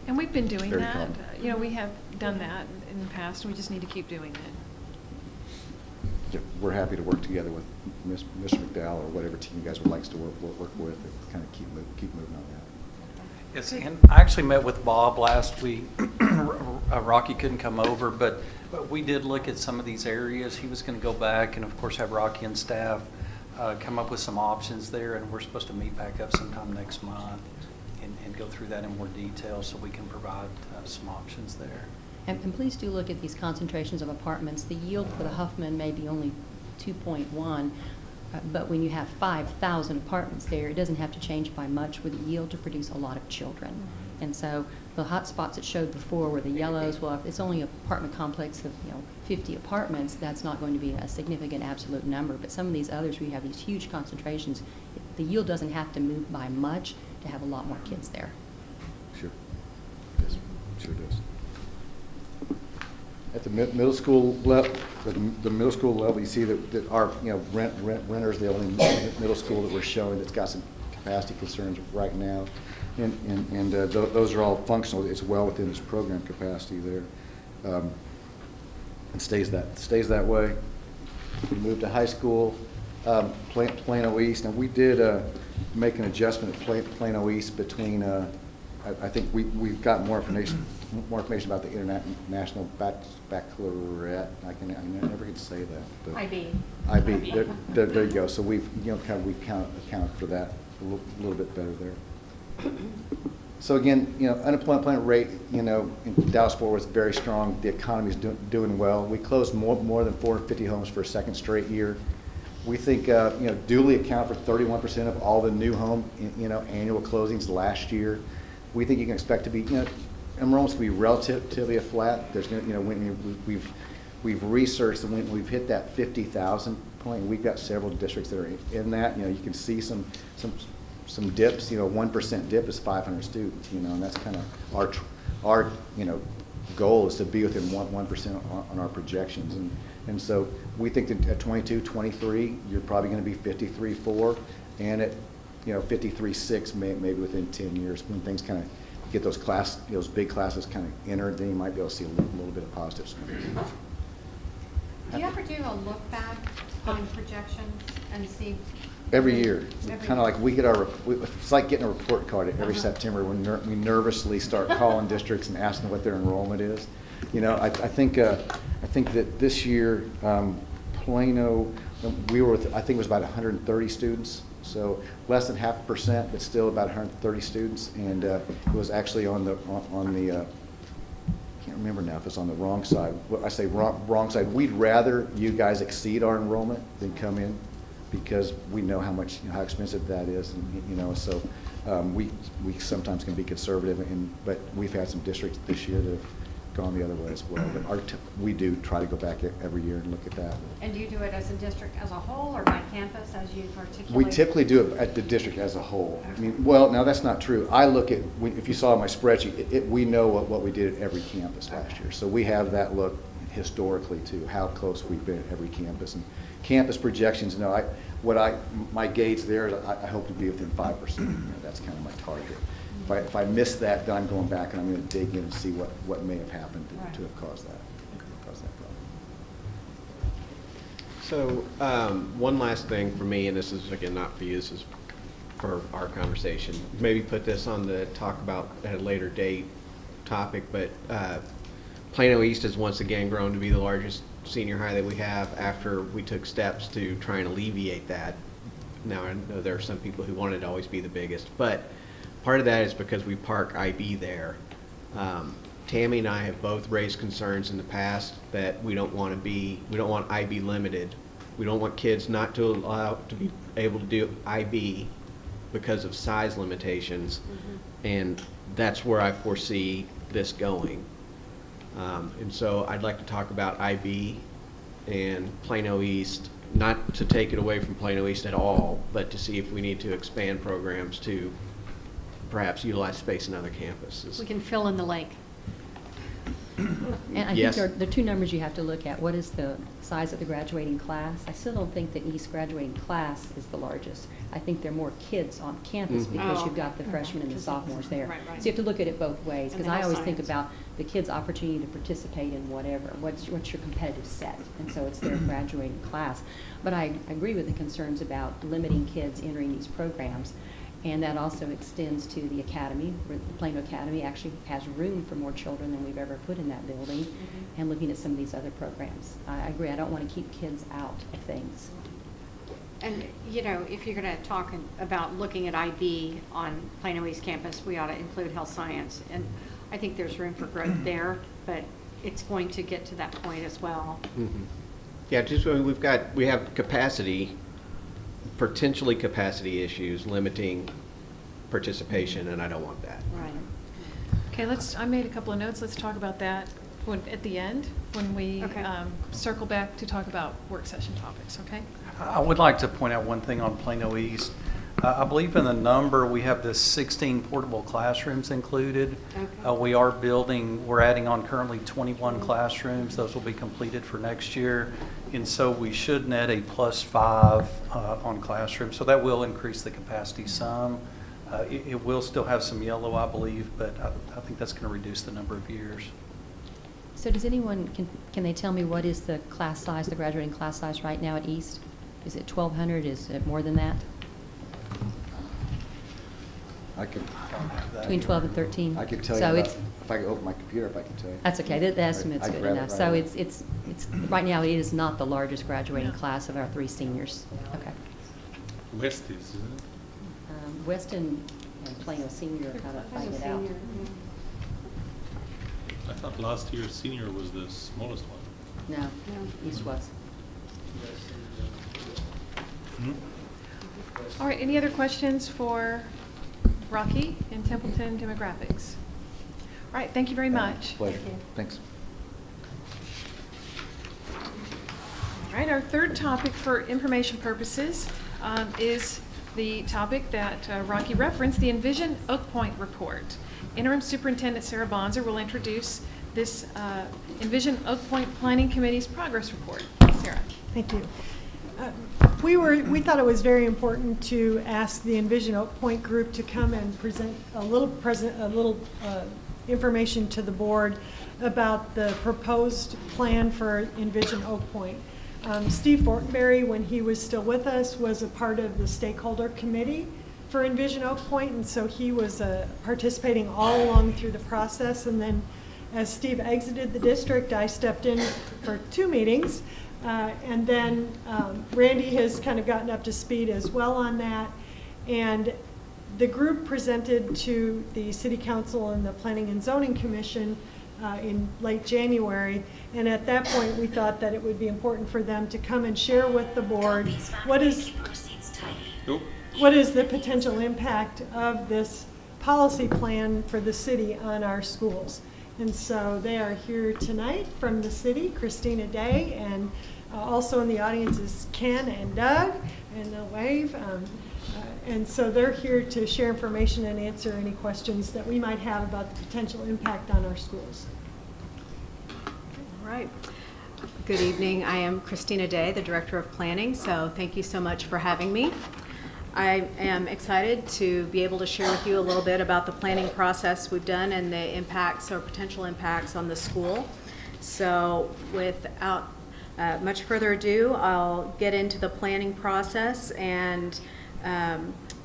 And we've been doing Very that. We have done that in the past, and we just need to keep doing it. we're happy to work together with Mr. McDowell or whatever team you guys would like us to work with and kind of keep moving on that. Yes, and I actually met with Bob last week. Rocky couldn't come over, but we did look at some of these areas. He was going to go back and, of course, have Rocky and staff come up with some options there, and we're supposed to meet back up sometime next month and go through that in more detail so we can provide some options there. And please do look at these concentrations of apartments. The yield for the Huffman may be only 2.1, but when you have 5,000 apartments there, it doesn't have to change by much with the yield to produce a lot of children. And so the hot spots it showed before were the yellows. Well, if it's only an apartment complex of 50 apartments, that's not going to be a significant absolute number. But some of these others where you have these huge concentrations, the yield doesn't have to move by much to have a lot more kids there. Sure. Yes, sure does. At the middle school level, the middle school level, you see that our renters, the only middle school that we're showing that's got some capacity concerns right now, and those are all functional. It's well within its program capacity there. It stays that way. We moved to high school, Plano East. Now we did make an adjustment at Plano East between. I think we've got more information about the international baccalaureate. I never get to say that. But IB. IB. There you go. So we've accounted for that a little bit better there. So again, unemployment rate, in Dallas-Fort Worth is very strong. The economy is doing well. We closed more than 450 homes for a second straight year. We think, duly account for 31% of all the new home, annual closings last year. We think you can expect to be, enrollments to be relatively flat. There's, we've researched and when we've hit that 50,000 point, we've got several districts that are in that. You can see some dips. 1% dip is 500 students. And that's kind of our goal is to be within 1% on our projections. And so we think that at 22, 23, you're probably going to be 53.4, and at 53.6 maybe within 10 years when things kind of get those big classes kind of entered, then you might be able to see a little bit of positive swing. Do you ever do a look back on projections and see? Every year, Every kind of year. like we get it's like getting a report card every September when we nervously start calling districts and asking what their enrollment is. I think that this year, Plano, we were with, I think it was about 130 students. So less than 0.5%, but still about 130 students. And it was actually on the I can't remember now if it's on the wrong side. Well, I say wrong side. We'd rather you guys exceed our enrollment than come in, because we know how expensive that is, and so we sometimes can be conservative, but we've had some districts this year that have gone the other way as well. But we do try to go back every year and look at that. And do you do it as a district as a whole or by campus as you've articulated? We typically do it at the district as a whole. Well, now that's not true. I look at, if you saw my spreadsheet, we know what we did at every campus last year. So we have that look historically to how close we've been at every campus. And campus projections, my gauge there is I hope to be within 5%. That's kind of my target. If I miss that, then I'm going back and I'm going to dig in and see what may have happened to have caused that problem. So one last thing for me, and this is again not for you, this is for our conversation. Maybe put this on the talk about at a later date topic, but Plano East has once again grown to be the largest senior high that we have after we took steps to try and alleviate that. Now I know there are some people who want it to always be the biggest, but part of that is because we park IB there. Tammy and I have both raised concerns in the past that we don't want IB limited. We don't want kids not to allow to be able to do IB because of size limitations, and that's where I foresee this going. And so I'd like to talk about IB and Plano East, not to take it away from Plano East at all, but to see if we need to expand programs to perhaps utilize space in other campuses. We can fill in the lake. And I Yes. think there are two numbers you have to look at. What is the size of the graduating class? I still don't think the East graduating class is the largest. I think there are more kids on campus because Oh. you've got the freshmen and the sophomores there. Right, right. So you have to look at it both ways, And because the I health always think science. about the kids' opportunity to participate in whatever. What's your competitive set? And so it's their graduating class. But I agree with the concerns about limiting kids entering these programs. And that also extends to the academy, where the Plano Academy actually has room for more children than we've ever put in that building, and looking at some of these other programs. I agree, I don't want to keep kids out of things. And, you know, if you're going to talk about looking at IB on Plano East Campus, we ought to include health science. And I think there's room for growth there, but it's going to get to that point as well. Yeah, just when we have capacity, potentially capacity issues limiting participation, and I don't want that. Right. Okay, I made a couple of notes. Let's talk about that at the end, when we Okay. circle back to talk about work session topics, okay? I would like to point out one thing on Plano East. I believe in the number, we have the 16 portable classrooms included. Okay. We're adding on currently 21 classrooms. Those will be completed for next year. And so we should net a +5 on classrooms. So that will increase the capacity some. It will still have some yellow, I believe, but I think that's going to reduce the number of years. So does anyone, can they tell me what is the class size, the graduating class size right now at East? Is it 1,200? Is it more than that? I could, Between 12 and 13? I could tell you, So about- it's, if I could open my computer, if I could tell you. that's okay, the estimate's I can good grab it enough. right So away. it's, right now, it is not the largest graduating class of our 3 seniors. Okay. West is, isn't it? Weston and Plano Senior are kind of fighting it out. I thought last year's senior was the smallest one. No, East was. Hmm? All right, any other questions for Rocky in Templeton demographics? All right, thank you very much. Pleasure. Thanks. All right, our third topic for information purposes is the topic that Rocky referenced, the Envision Oak Point report. Interim Superintendent Sarah Bonzer will introduce this Envision Oak Point Planning Committee's progress report. Sarah. Thank you. We thought it was very important to ask the Envision Oak Point group to come and present a little information to the board about the proposed plan for Envision Oak Point. Steve Fortenberry, when he was still with us, was a part of the stakeholder committee for Envision Oak Point, and so he was participating all along through the process. And then as Steve exited the district, I stepped in for 2 meetings. And then Randy has kind of gotten up to speed as well on that. And the group presented to the City Council and the Planning and Zoning Commission in late January. And at that point, we thought that it would be important for them to come and share with the board what is the potential impact of this policy plan for the city on our schools. And so they are here tonight from the city, Christina Day, and also in the audience is Ken and Doug, and they'll wave. And so they're here to share information and answer any questions that we might have about the potential impact on our schools. All right. Good evening. I am Christina Day, the Director of Planning, so thank you so much for having me. I am excited to be able to share with you a little bit about the planning process we've done and the impacts or potential impacts on the school. So without much further ado, I'll get into the planning process and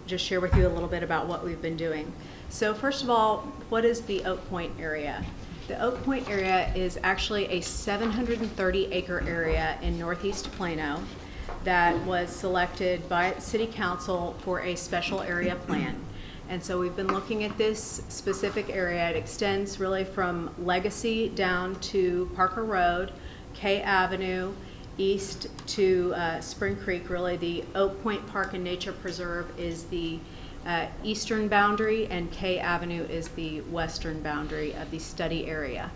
just share with you a little bit about what we've been doing. So first of all, what is the Oak Point area? The Oak Point area is actually a 730-acre area in northeast Plano that was selected by City Council for a special area plan. And so we've been looking at this specific area. It extends really from Legacy down to Parker Road, K Avenue, east to Spring Creek. Really, the Oak Point Park and Nature Preserve is the eastern boundary, and K Avenue is the western boundary of the study area.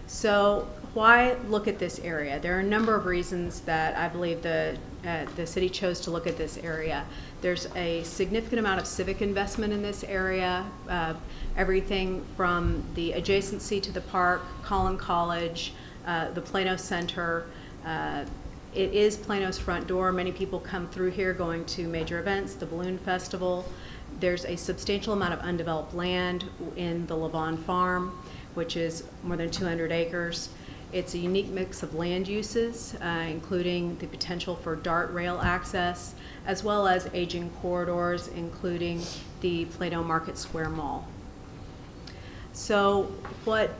So why look at this area? There are a number of reasons that I believe the city chose to look at this area. There's a significant amount of civic investment in this area, everything from the adjacency to the park, Collin College, the Plano Center. It is Plano's front door. Many people come through here going to major events, the Balloon Festival. There's a substantial amount of undeveloped land in the Levon Farm, which is more than 200 acres. It's a unique mix of land uses, including the potential for DART rail access, as well as aging corridors, including the Plano Market Square Mall. So what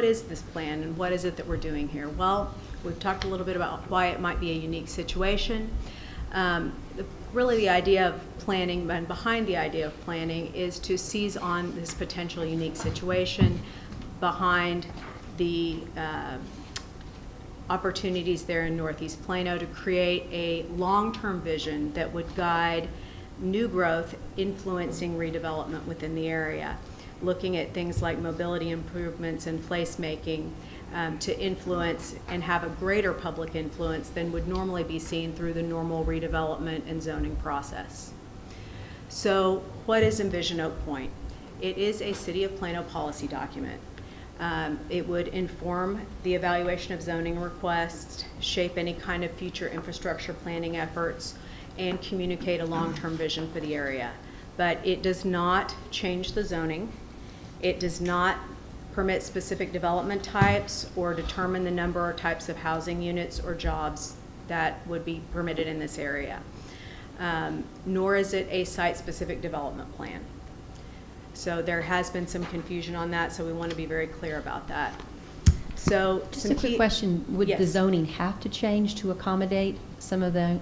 is this plan and what is it that we're doing here? Well, we've talked a little bit about why it might be a unique situation. Really the idea of planning and behind the idea of planning is to seize on this potential unique situation behind the opportunities there in Northeast Plano to create a long-term vision that would guide new growth influencing redevelopment within the area, looking at things like mobility improvements and placemaking to influence and have a greater public influence than would normally be seen through the normal redevelopment and zoning process. So what is Envision Oak Point? It is a City of Plano policy document. It would inform the evaluation of zoning requests, shape any kind of future infrastructure planning efforts, and communicate a long-term vision for the area. But it does not change the zoning. It does not permit specific development types or determine the number or types of housing units or jobs that would be permitted in this area. Nor is it a site-specific development plan. So there has been some confusion on that, so we want to be very clear about that. So Just a quick question, would the Yes. zoning have to change to accommodate some of the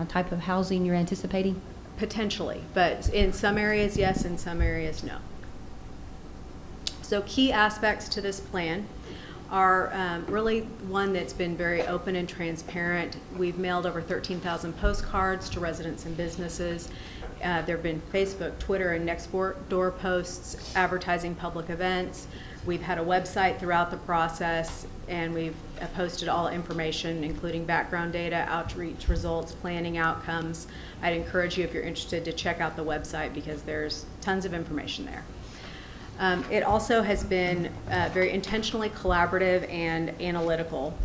type of housing you're anticipating? Potentially, but in some areas, yes, in some areas, no. So key aspects to this plan are really one that's been very open and transparent. We've mailed over 13,000 postcards to residents and businesses. There have been Facebook, Twitter, and next door posts advertising public events. We've had a website throughout the process, and we've posted all information, including background data, outreach results, planning outcomes. I'd encourage you, if you're interested, to check out the website because there's tons of information there. It also has been very intentionally collaborative and analytical.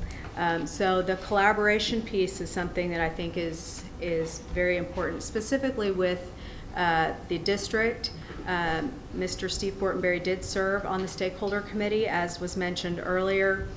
So the collaboration piece is something that I think is very important, specifically with the district. Mr. Steve Fortenberry did serve on the stakeholder committee, as was mentioned earlier.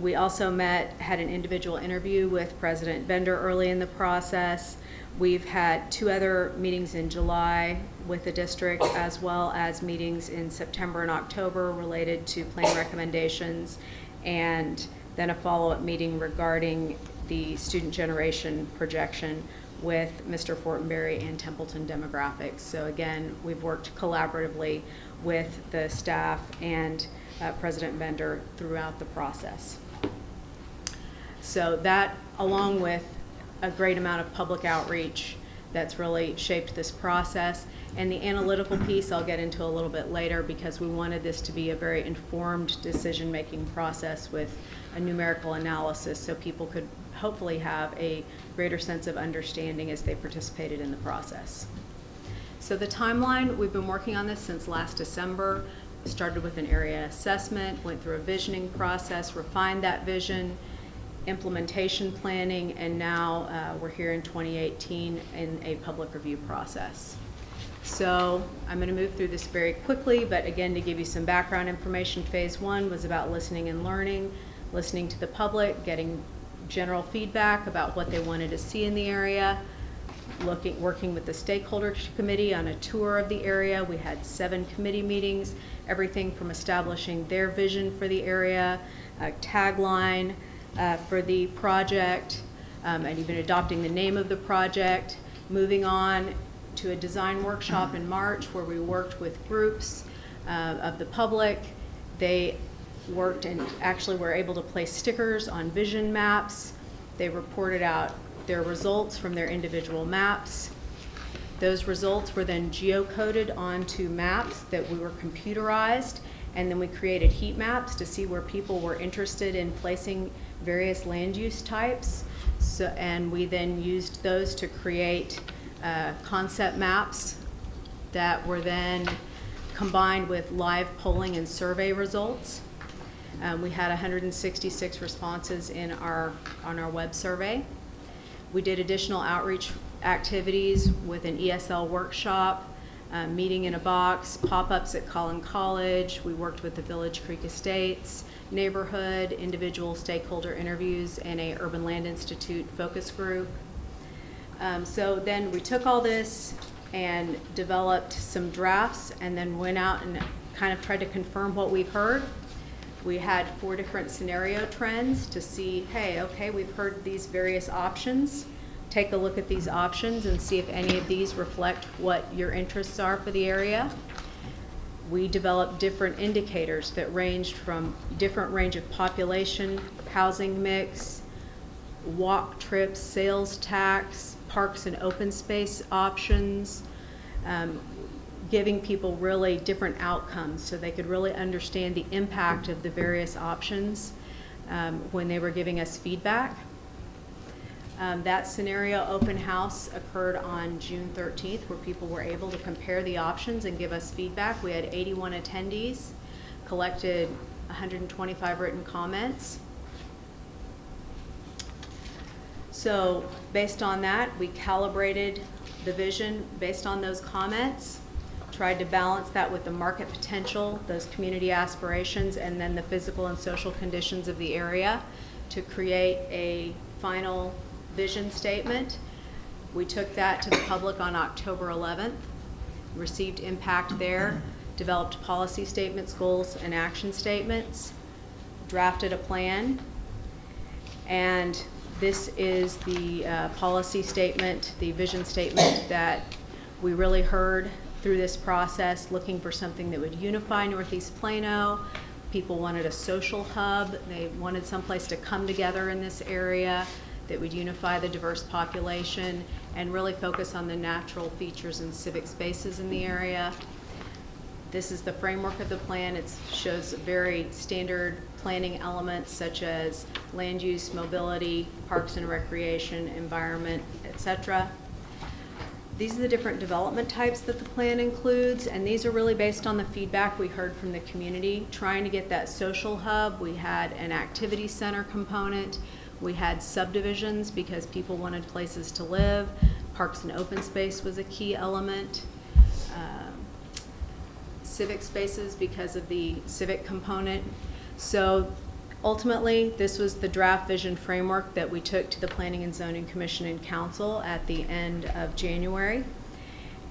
We also had an individual interview with President Bender early in the process. We've had 2 other meetings in July with the district, as well as meetings in September and October related to plan recommendations, and then a follow-up meeting regarding the student generation projection with Mr. Fortenberry and Templeton Demographics. So again, we've worked collaboratively with the staff and President Bender throughout the process. So that, along with a great amount of public outreach, that's really shaped this process. And the analytical piece I'll get into a little bit later, because we wanted this to be a very informed decision-making process with a numerical analysis so people could hopefully have a greater sense of understanding as they participated in the process. So the timeline, we've been working on this since last December. Started with an area assessment, went through a visioning process, refined that vision, implementation planning, and now we're here in 2018 in a public review process. So I'm going to move through this very quickly, but again, to give you some background information, phase 1 was about listening and learning, listening to the public, getting general feedback about what they wanted to see in the area, working with the stakeholder committee on a tour of the area. We had 7 committee meetings, everything from establishing their vision for the area, a tagline for the project, and even adopting the name of the project, moving on to a design workshop in March where we worked with groups of the public. They worked and actually were able to place stickers on vision maps. They reported out their results from their individual maps. Those results were then geocoded onto maps that we were computerized, And then we created heat maps to see where people were interested in placing various land use types. So, and we then used those to create concept maps that were then combined with live polling and survey results. We had 166 responses on our web survey. We did additional outreach activities with an ESL workshop, meeting in a box, pop-ups at Collin College. We worked with the Village Creek Estates neighborhood, individual stakeholder interviews, and a Urban Land Institute focus group. So then we took all this and developed some drafts and then went out and kind of tried to confirm what we've heard. We had 4 different scenario trends to see, hey, okay, we've heard these various options. Take a look at these options and see if any of these reflect what your interests are for the area. We developed different indicators that ranged from different range of population, housing mix, walk trips, sales tax, parks and open space options, giving people really different outcomes so they could really understand the impact of the various options when they were giving us feedback. That scenario open house occurred on June 13th, where people were able to compare the options and give us feedback. We had 81 attendees, collected 125 written comments. So based on that, we calibrated the vision based on those comments, tried to balance that with the market potential, those community aspirations, and then the physical and social conditions of the area to create a final vision statement. We took that to the public on October 11th, received impact there, developed policy statements, goals, and action statements, drafted a plan, and this is the policy statement, the vision statement that we really heard through this process, looking for something that would unify Northeast Plano. People wanted a social hub. They wanted someplace to come together in this area that would unify the diverse population and really focus on the natural features and civic spaces in the area. This is the framework of the plan. It shows very standard planning elements such as land use, mobility, parks and recreation, environment, etc. These are the different development types that the plan includes, and these are really based on the feedback we heard from the community. Trying to get that social hub, we had an activity center component. We had subdivisions because people wanted places to live. Parks and open space was a key element. Civic spaces because of the civic component. So ultimately, this was the draft vision framework that we took to the Planning and Zoning Commission and Council at the end of January.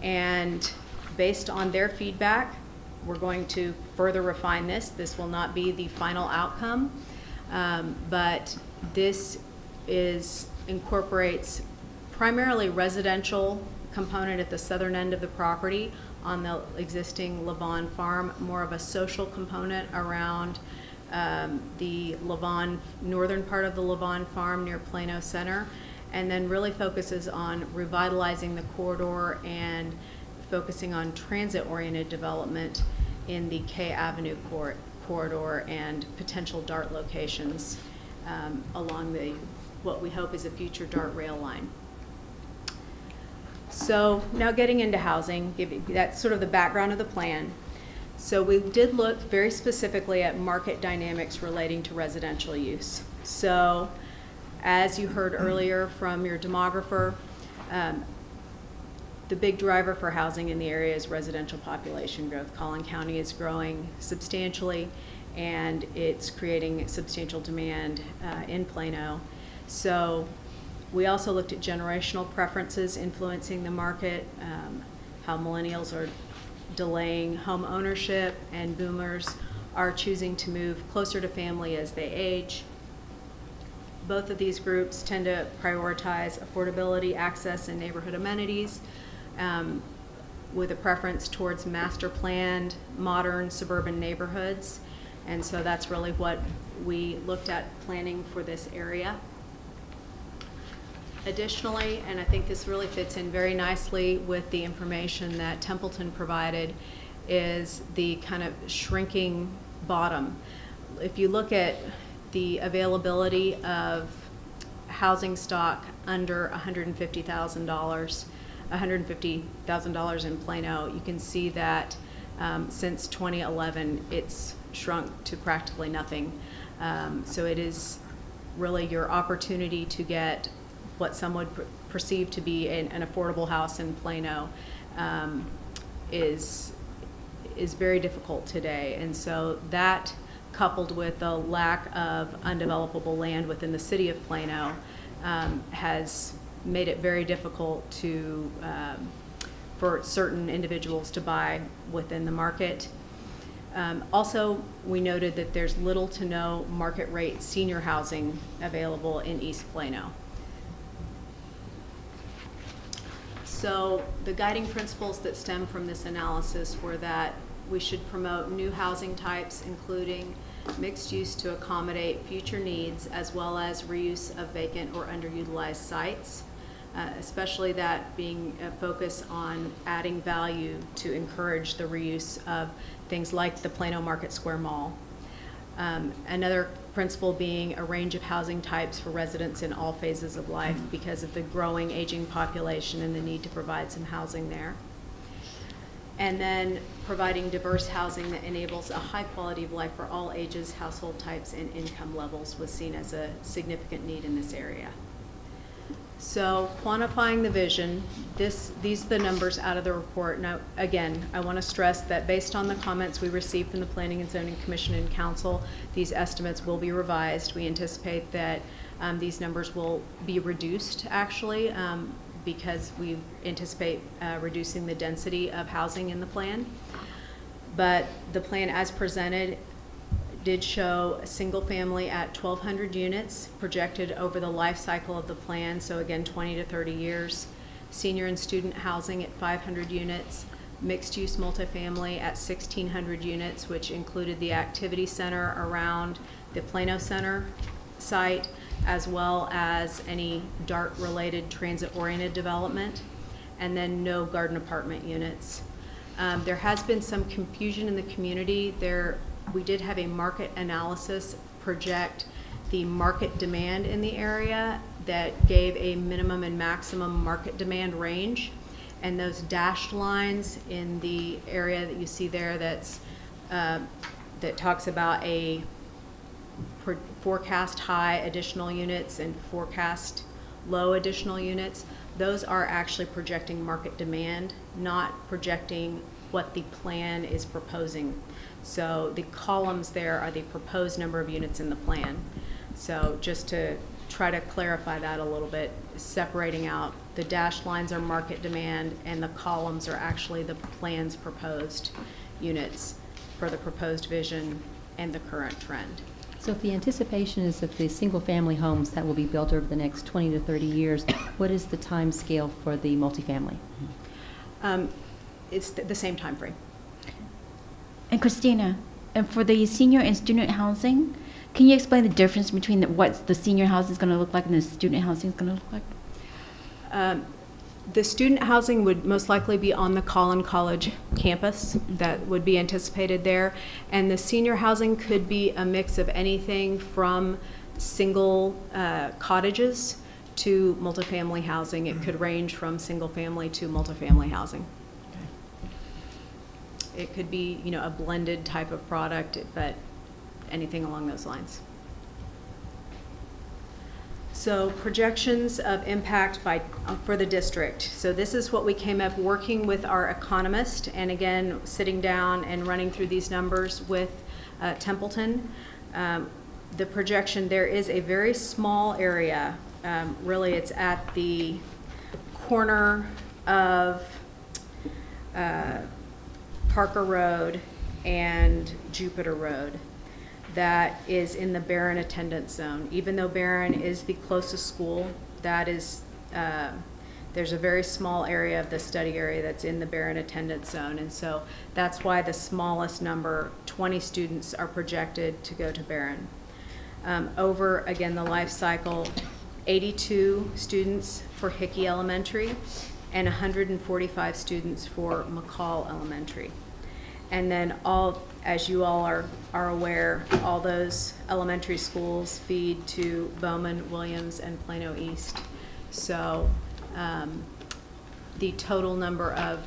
And based on their feedback, we're going to further refine this. This will not be the final outcome, but this incorporates primarily residential component at the southern end of the property on the existing Lavon farm, more of a social component around the Lavon, northern part of the Lavon farm near Plano Center, and then really focuses on revitalizing the corridor and focusing on transit-oriented development in the K Avenue corridor and potential DART locations along what we hope is a future DART rail line. So now getting into housing, that's sort of the background of the plan. So we did look very specifically at market dynamics relating to residential use. So as you heard earlier from your demographer, the big driver for housing in the area is residential population growth. Collin County is growing substantially, and it's creating substantial demand in Plano. So we also looked at generational preferences influencing the market, how millennials are delaying home ownership and boomers are choosing to move closer to family as they age. Both of these groups tend to prioritize affordability, access, and neighborhood amenities with a preference towards master planned, modern suburban neighborhoods. And so that's really what we looked at planning for this area. Additionally, and I think this really fits in very nicely with the information that Templeton provided, is the kind of shrinking bottom. If you look at the availability of housing stock under $150,000 in Plano, you can see that since 2011, it's shrunk to practically nothing. So it is really your opportunity to get what some would perceive to be an affordable house in Plano is very difficult today. And so that, coupled with the lack of undevelopable land within the city of Plano, has made it very difficult to for certain individuals to buy within the market. Also, we noted that there's little to no market rate senior housing available in East Plano. So the guiding principles that stem from this analysis were that we should promote new housing types, including mixed use to accommodate future needs, as well as reuse of vacant or underutilized sites, especially that being a focus on adding value to encourage the reuse of things like the Plano Market Square Mall. Another principle being a range of housing types for residents in all phases of life because of the growing aging population and the need to provide some housing there. And then providing diverse housing that enables a high quality of life for all ages, household types, and income levels was seen as a significant need in this area. So quantifying the vision, these are the numbers out of the report. Now, again, I want to stress that based on the comments we received from the Planning and Zoning Commission and Council, these estimates will be revised. We anticipate that these numbers will be reduced, actually, because we anticipate reducing the density of housing in the plan. But the plan as presented did show a single family at 1,200 units projected over the life cycle of the plan, so again 20 to 30 years. Senior and student housing at 500 units, mixed use multifamily at 1,600 units, which included the activity center around the Plano Center site, as well as any DART-related transit-oriented development, and then no garden apartment units. There has been some confusion in the community. We did have a market analysis project the market demand in the area that gave a minimum and maximum market demand range. And those dashed lines in the area that you see there that talks about a forecast high additional units and forecast low additional units, those are actually projecting market demand, not projecting what the plan is proposing. So the columns there are the proposed number of units in the plan. So just to try to clarify that a little bit, separating out the dashed lines are market demand and the columns are actually the plan's proposed units for the proposed vision and the current trend. So if the anticipation is of the single-family homes that will be built over the next 20 to 30 years, what is the time scale for the multifamily? It's the same time frame. And Christina, and for the senior and student housing, can you explain the difference between what the senior housing is going to look like and the student housing is going to look like? The student housing would most likely be on the Collin College campus. That would be anticipated there. And the senior housing could be a mix of anything from single cottages to multifamily housing. It could range from single family to multifamily housing. It could be, a blended type of product, but anything along those lines. So projections of impact for the district. So this is what we came up working with our economist, and again, sitting down and running through these numbers with Templeton. The projection, there is a very small area. Really, it's at the corner of Parker Road and Jupiter Road that is in the Barron attendance zone. Even though Barron is the closest school, that is, there's a very small area of the study area that's in the Barron attendance zone. And so that's why the smallest number, 20 students, are projected to go to Barron. Over, again, the life cycle, 82 students for Hickey Elementary and 145 students for McCall Elementary. And then as you all are aware, all those elementary schools feed to Bowman, Williams, and Plano East. So the total number of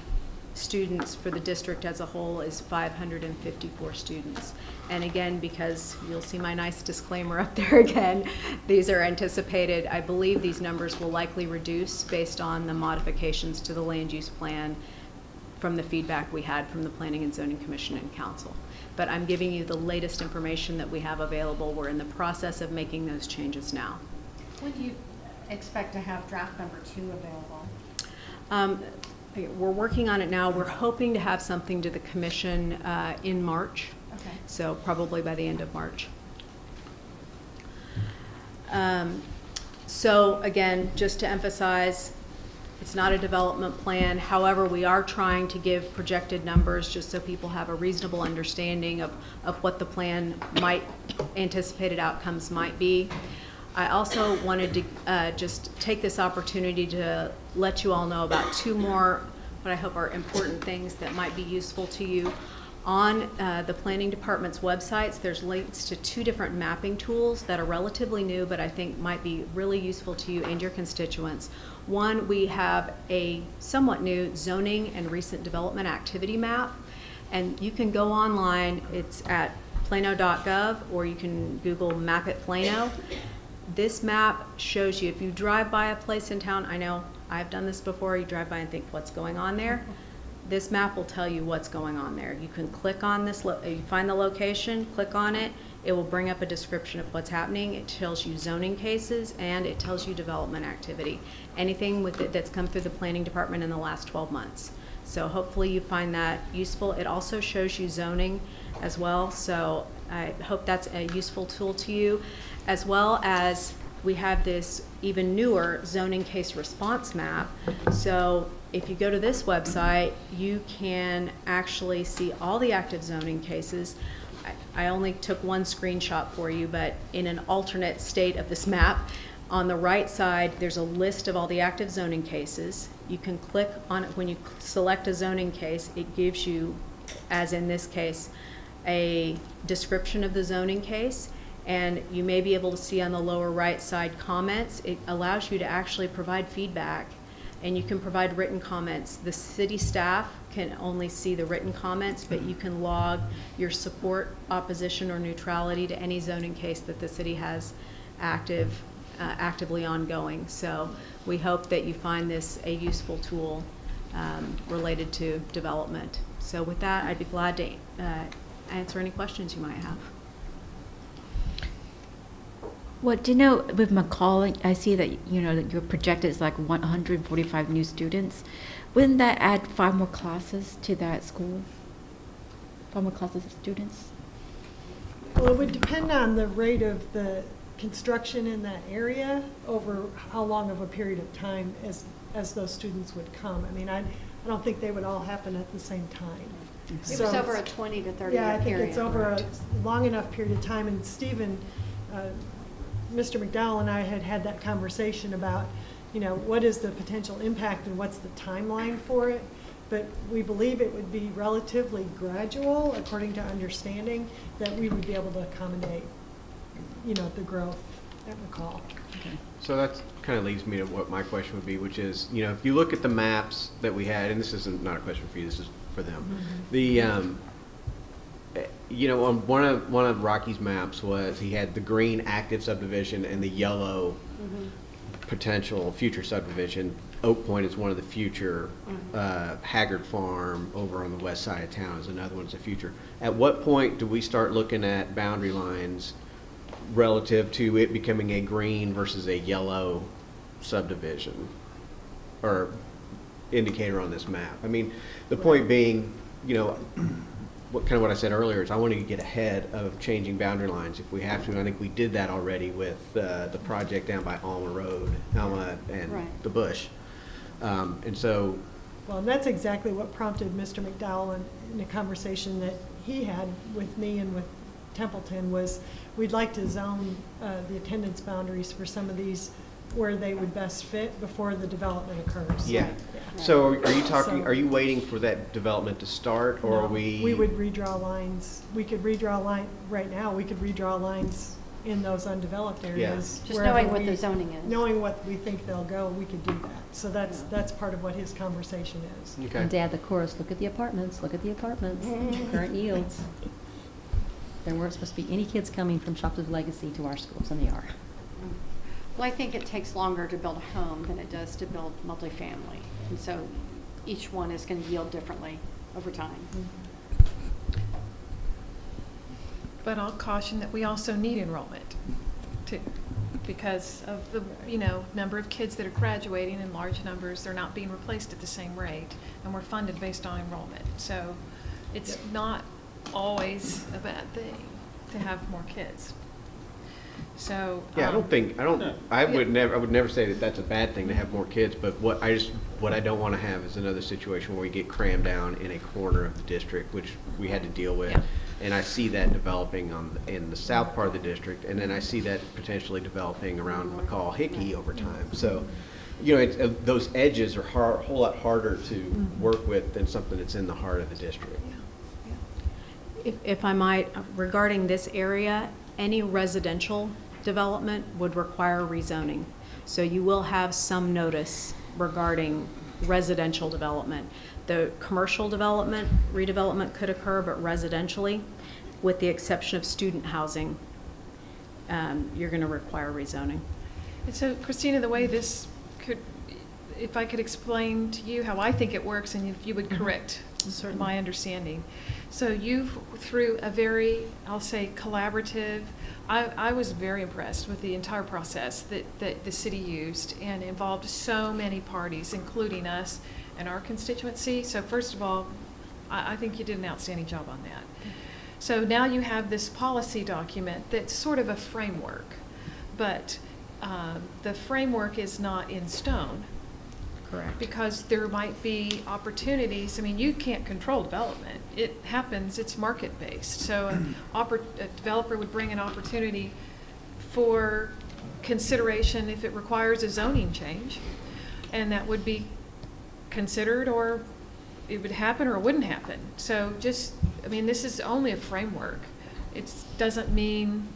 students for the district as a whole is 554 students. And again, because you'll see my nice disclaimer up there again, these are anticipated. I believe these numbers will likely reduce based on the modifications to the land use plan from the feedback we had from the Planning and Zoning Commission and Council. But I'm giving you the latest information that we have available. We're in the process of making those changes now. When do you expect to have draft number 2 available? We're working on it now. We're hoping to have something to the commission in March. Okay. So probably by the end of March. So again, just to emphasize, it's not a development plan. However, we are trying to give projected numbers just so people have a reasonable understanding of what the plan anticipated outcomes might be. I also wanted to just take this opportunity to let you all know about 2 more, what I hope are important things that might be useful to you. On the planning department's websites, there's links to 2 different mapping tools that are relatively new, but I think might be really useful to you and your constituents. One, we have a somewhat new zoning and recent development activity map, and you can go online. It's at plano.gov, or you can Google Map It Plano. This map shows you, if you drive by a place in town, I know I've done this before, you drive by and think, what's going on there? This map will tell you what's going on there. You can click on this, you find the location, click on it, it will bring up a description of what's happening. It tells you zoning cases, and it tells you development activity. Anything with it that's come through the planning department in the last 12 months. So hopefully you find that useful. It also shows you zoning as well, so I hope that's a useful tool to you, as well as we have this even newer zoning case response map. So if you go to this website, you can actually see all the active zoning cases. I only took one screenshot for you, but in an alternate state of this map, on the right side, there's a list of all the active zoning cases. You can click on it. When you select a zoning case, it gives you, as in this case, a description of the zoning case. And you may be able to see on the lower right side comments. It allows you to actually provide feedback, and you can provide written comments. The city staff can only see the written comments, but you can log your support, opposition, or neutrality to any zoning case that the city has actively ongoing. So we hope that you find this a useful tool related to development. So with that, I'd be glad to answer any questions you might have. Well, do you know, with McCall, I see that, that your projected is like 145 new students. Wouldn't that add 5 more classes to that school? 5 more classes of students? Well, it would depend on the rate of the construction in that area over how long of a period of time as those students would come. I mean, I don't think they would all happen at the same time. It was over a 20 to 30 year period. Yeah, I think it's over a long enough period of time. And Stephen, Mr. McDowell and I had that conversation about, what is the potential impact and what's the timeline for it. But we believe it would be relatively gradual, according to understanding, that we would be able to accommodate, the growth at McCall. Okay. So that kind of leads me to what my question would be, which is, if you look at the maps that we had, and this isn't not a question for you, this is for them. Mm-hmm. On one of Rocky's maps was he had the green active subdivision and the yellow potential future subdivision. Oak Point is one of the future. Haggard Farm over on the west side of town is another one that's a future. At what point do we start looking at boundary lines relative to it becoming a green versus a yellow subdivision or indicator on this map? I mean, the point being, what I said earlier is I want to get ahead of changing boundary lines if we have to. I think we did that already with the project down by Alma and Right. the Bush. And so. Well, and that's exactly what prompted Mr. McDowell in a conversation that he had with me and with Templeton was we'd like to zone the attendance boundaries for some of these where they would best fit before the development occurs. Yeah. So are you talking, are you waiting for that development to start, or are No, we? We would redraw lines. We could redraw right now, we could redraw lines in those undeveloped areas. Just wherever knowing what we- the zoning is. Knowing what we think they'll go, we could do that. So that's part of what his conversation is. Okay. And Dad, the chorus, look at the apartments, look at the apartments, current yields. There weren't supposed to be any kids coming from Shopton Legacy to our schools, and they are. Well, I think it takes longer to build a home than it does to build multifamily. And so each one is going to yield differently over time. But I'll caution that we also need enrollment too, because of the, number of kids that are graduating in large numbers. They're not being replaced at the same rate, and we're funded based on enrollment. So it's not always a bad thing to have more kids. So. Yeah, I would never say that that's a bad thing to have more kids, but what I don't want to have is another situation where we get crammed down in a corner of the district, which we had to deal with. Yeah. And I see that developing in the south part of the district, and then I see that potentially developing around McCall Hickey over time. So, those edges are a whole lot harder to work with than something that's in the heart of the district. If I might, regarding this area, any residential development would require rezoning. So you will have some notice regarding residential development. The commercial development, redevelopment could occur, but residentially, with the exception of student housing, you're going to require rezoning. And so, Christina, the way this could, if I could explain to you how I think it works, and if you would correct my understanding. So through a very, I'll say, collaborative, I was very impressed with the entire process that the city used, and involved so many parties, including us and our constituency. So first of all, I think you did an outstanding job on that. So now you have this policy document that's sort of a framework, but the framework is not in stone. Correct. Because there might be opportunities. I mean, you can't control development. It happens, it's market-based. So a developer would bring an opportunity for consideration if it requires a zoning change, and that would be considered, or it would happen or it wouldn't happen. So this is only a framework. It doesn't mean,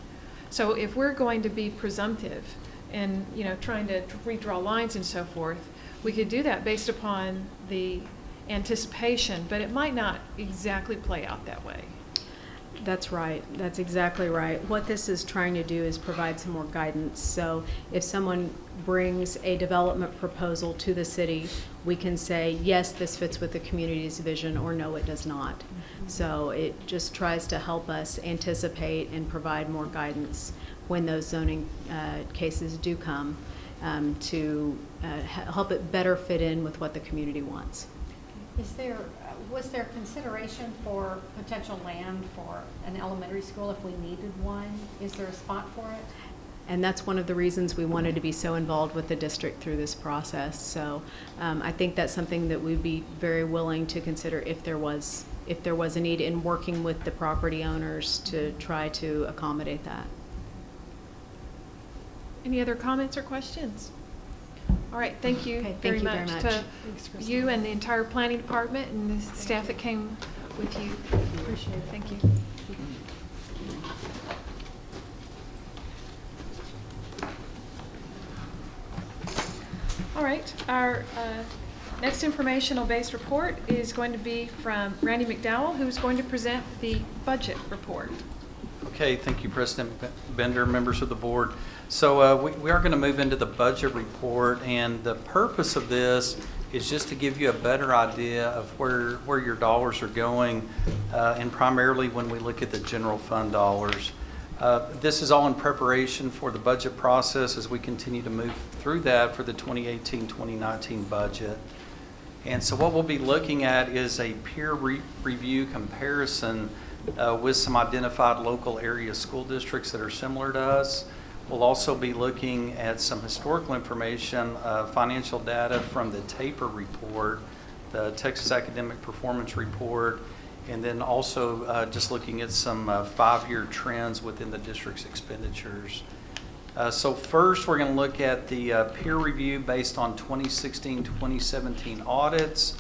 so if we're going to be presumptive and, trying to redraw lines and so forth, we could do that based upon the anticipation, but it might not exactly play out that way. That's right. That's exactly right. What this is trying to do is provide some more guidance. So if someone brings a development proposal to the city, we can say, yes, this fits with the community's vision, or no, it does not. So it just tries to help us anticipate and provide more guidance when those zoning cases do come, to help it better fit in with what the community wants. Was there consideration for potential land for an elementary school if we needed one? Is there a spot for it? And that's one of the reasons we wanted to be so involved with the district through this process. So I think that's something that we'd be very willing to consider if there was a need, in working with the property owners to try to accommodate that. Any other comments or questions? All right, thank you, Okay, very, thank you very much much. to Thanks, Christina. you and the entire planning department and the staff that came with you. Appreciate it. Thank you. All right, our next informational-based report is going to be from Randy McDowell, who's going to present the budget report. Okay, thank you, President Bender, members of the board. So we are going to move into the budget report, and the purpose of this is just to give you a better idea of where your dollars are going, and primarily when we look at the general fund dollars. This is all in preparation for the budget process as we continue to move through that for the 2018-2019 budget. And so what we'll be looking at is a peer review comparison with some identified local area school districts that are similar to us. We'll also be looking at some historical information, financial data from the TAPER report, the Texas Academic Performance Report, and then also just looking at some 5-year trends within the district's expenditures. So first, we're going to look at the peer review based on 2016-2017 audits,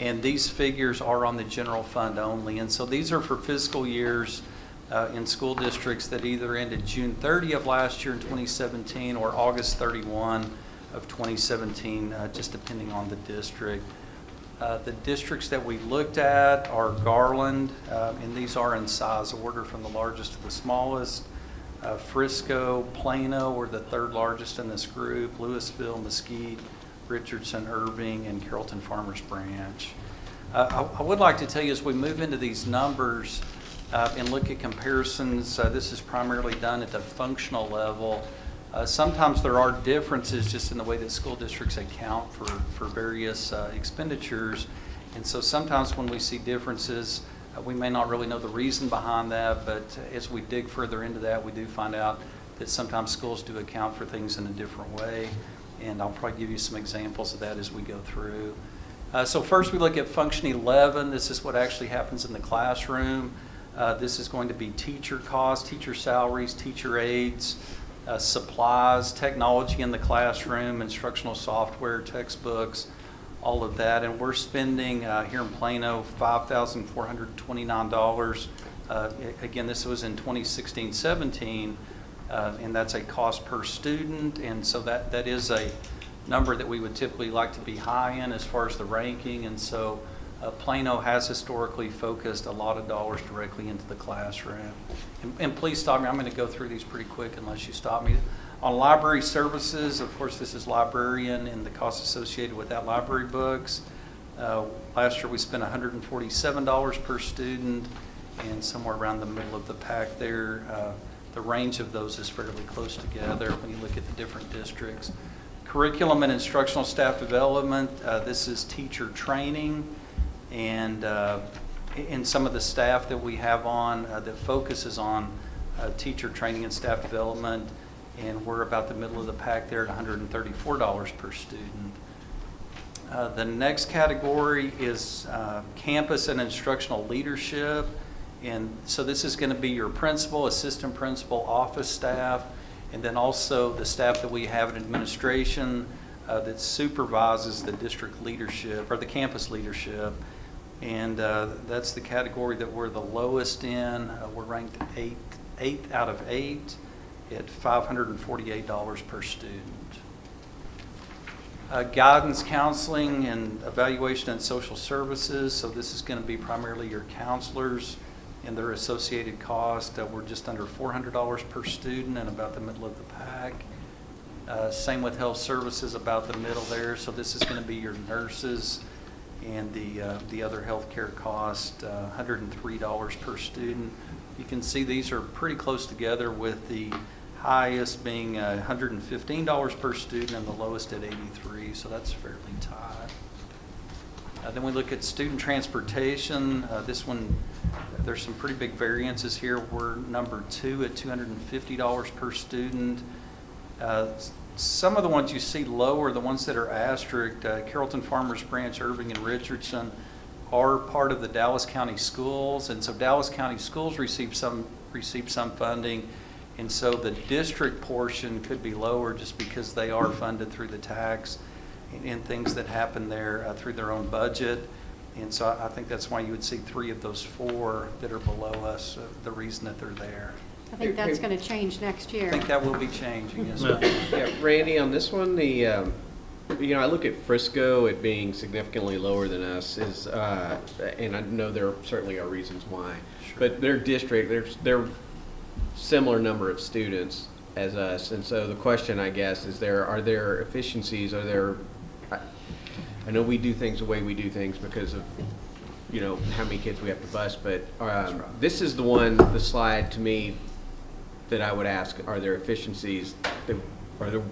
and these figures are on the general fund only. And so these are for fiscal years in school districts that either ended June 30 of last year in 2017 or August 31 of 2017, just depending on the district. The districts that we looked at are Garland, and these are in size order from the largest to the smallest. Frisco, Plano were the third largest in this group, Louisville, Mesquite, Richardson, Irving, and Carrollton Farmers Branch. I would like to tell you as we move into these numbers and look at comparisons, this is primarily done at the functional level. Sometimes there are differences just in the way that school districts account for various expenditures. And so sometimes when we see differences, we may not really know the reason behind that, but as we dig further into that, we do find out that sometimes schools do account for things in a different way. And I'll probably give you some examples of that as we go through. So first we look at function 11. This is what actually happens in the classroom. This is going to be teacher costs, teacher salaries, teacher aides, supplies, technology in the classroom, instructional software, textbooks, all of that. And we're spending here in Plano $5,429. Again, this was in 2016-17, and that's a cost per student. And so that is a number that we would typically like to be high in as far as the ranking. And so Plano has historically focused a lot of dollars directly into the classroom. And please stop me. I'm going to go through these pretty quick unless you stop me. On library services, of course, this is librarian and the costs associated with that, library books. Last year we spent $147 per student, and somewhere around the middle of the pack there. The range of those is fairly close together when you look at the different districts. Curriculum and instructional staff development, this is teacher training, and some of the staff that we have on that focuses on teacher training and staff development, and we're about the middle of the pack there at $134 per student. The next category is campus and instructional leadership, and so this is going to be your principal, assistant principal, office staff, and then also the staff that we have in administration that supervises the district leadership or the campus leadership. And that's the category that we're the lowest in. We're ranked 8 out of 8 at $548 per student. Guidance, counseling, and evaluation and social services. So this is going to be primarily your counselors and their associated cost. We're just under $400 per student and about the middle of the pack. Same with health services, about the middle there. So this is going to be your nurses and the other healthcare cost, $103 per student. You can see these are pretty close together, with the highest being $115 per student and the lowest at $83, so that's fairly tight. Then we look at student transportation. This one, there's some pretty big variances here. We're number 2 at $250 per student. Some of the ones you see lower, the ones that are asterisked, Carrollton Farmers Branch, Irving, and Richardson, are part of the Dallas County Schools, and so Dallas County Schools receive some funding, and so the district portion could be lower just because they are funded through the tax and things that happen there through their own budget. And so I think that's why you would see 3 of those 4 that are below us, the reason that they're there. I think that's going to change next year. I think that will be changing, yes, ma'am. Yeah, Randy, on this one, I look at Frisco, it being significantly lower than us, and I know there certainly are reasons why, Sure. but their district, they're similar number of students as us, and so the question, I guess, is are there efficiencies? I know we do things the way we do things because of how many kids we have to bus, but right. This is the slide to me that I would ask, are there efficiencies, are there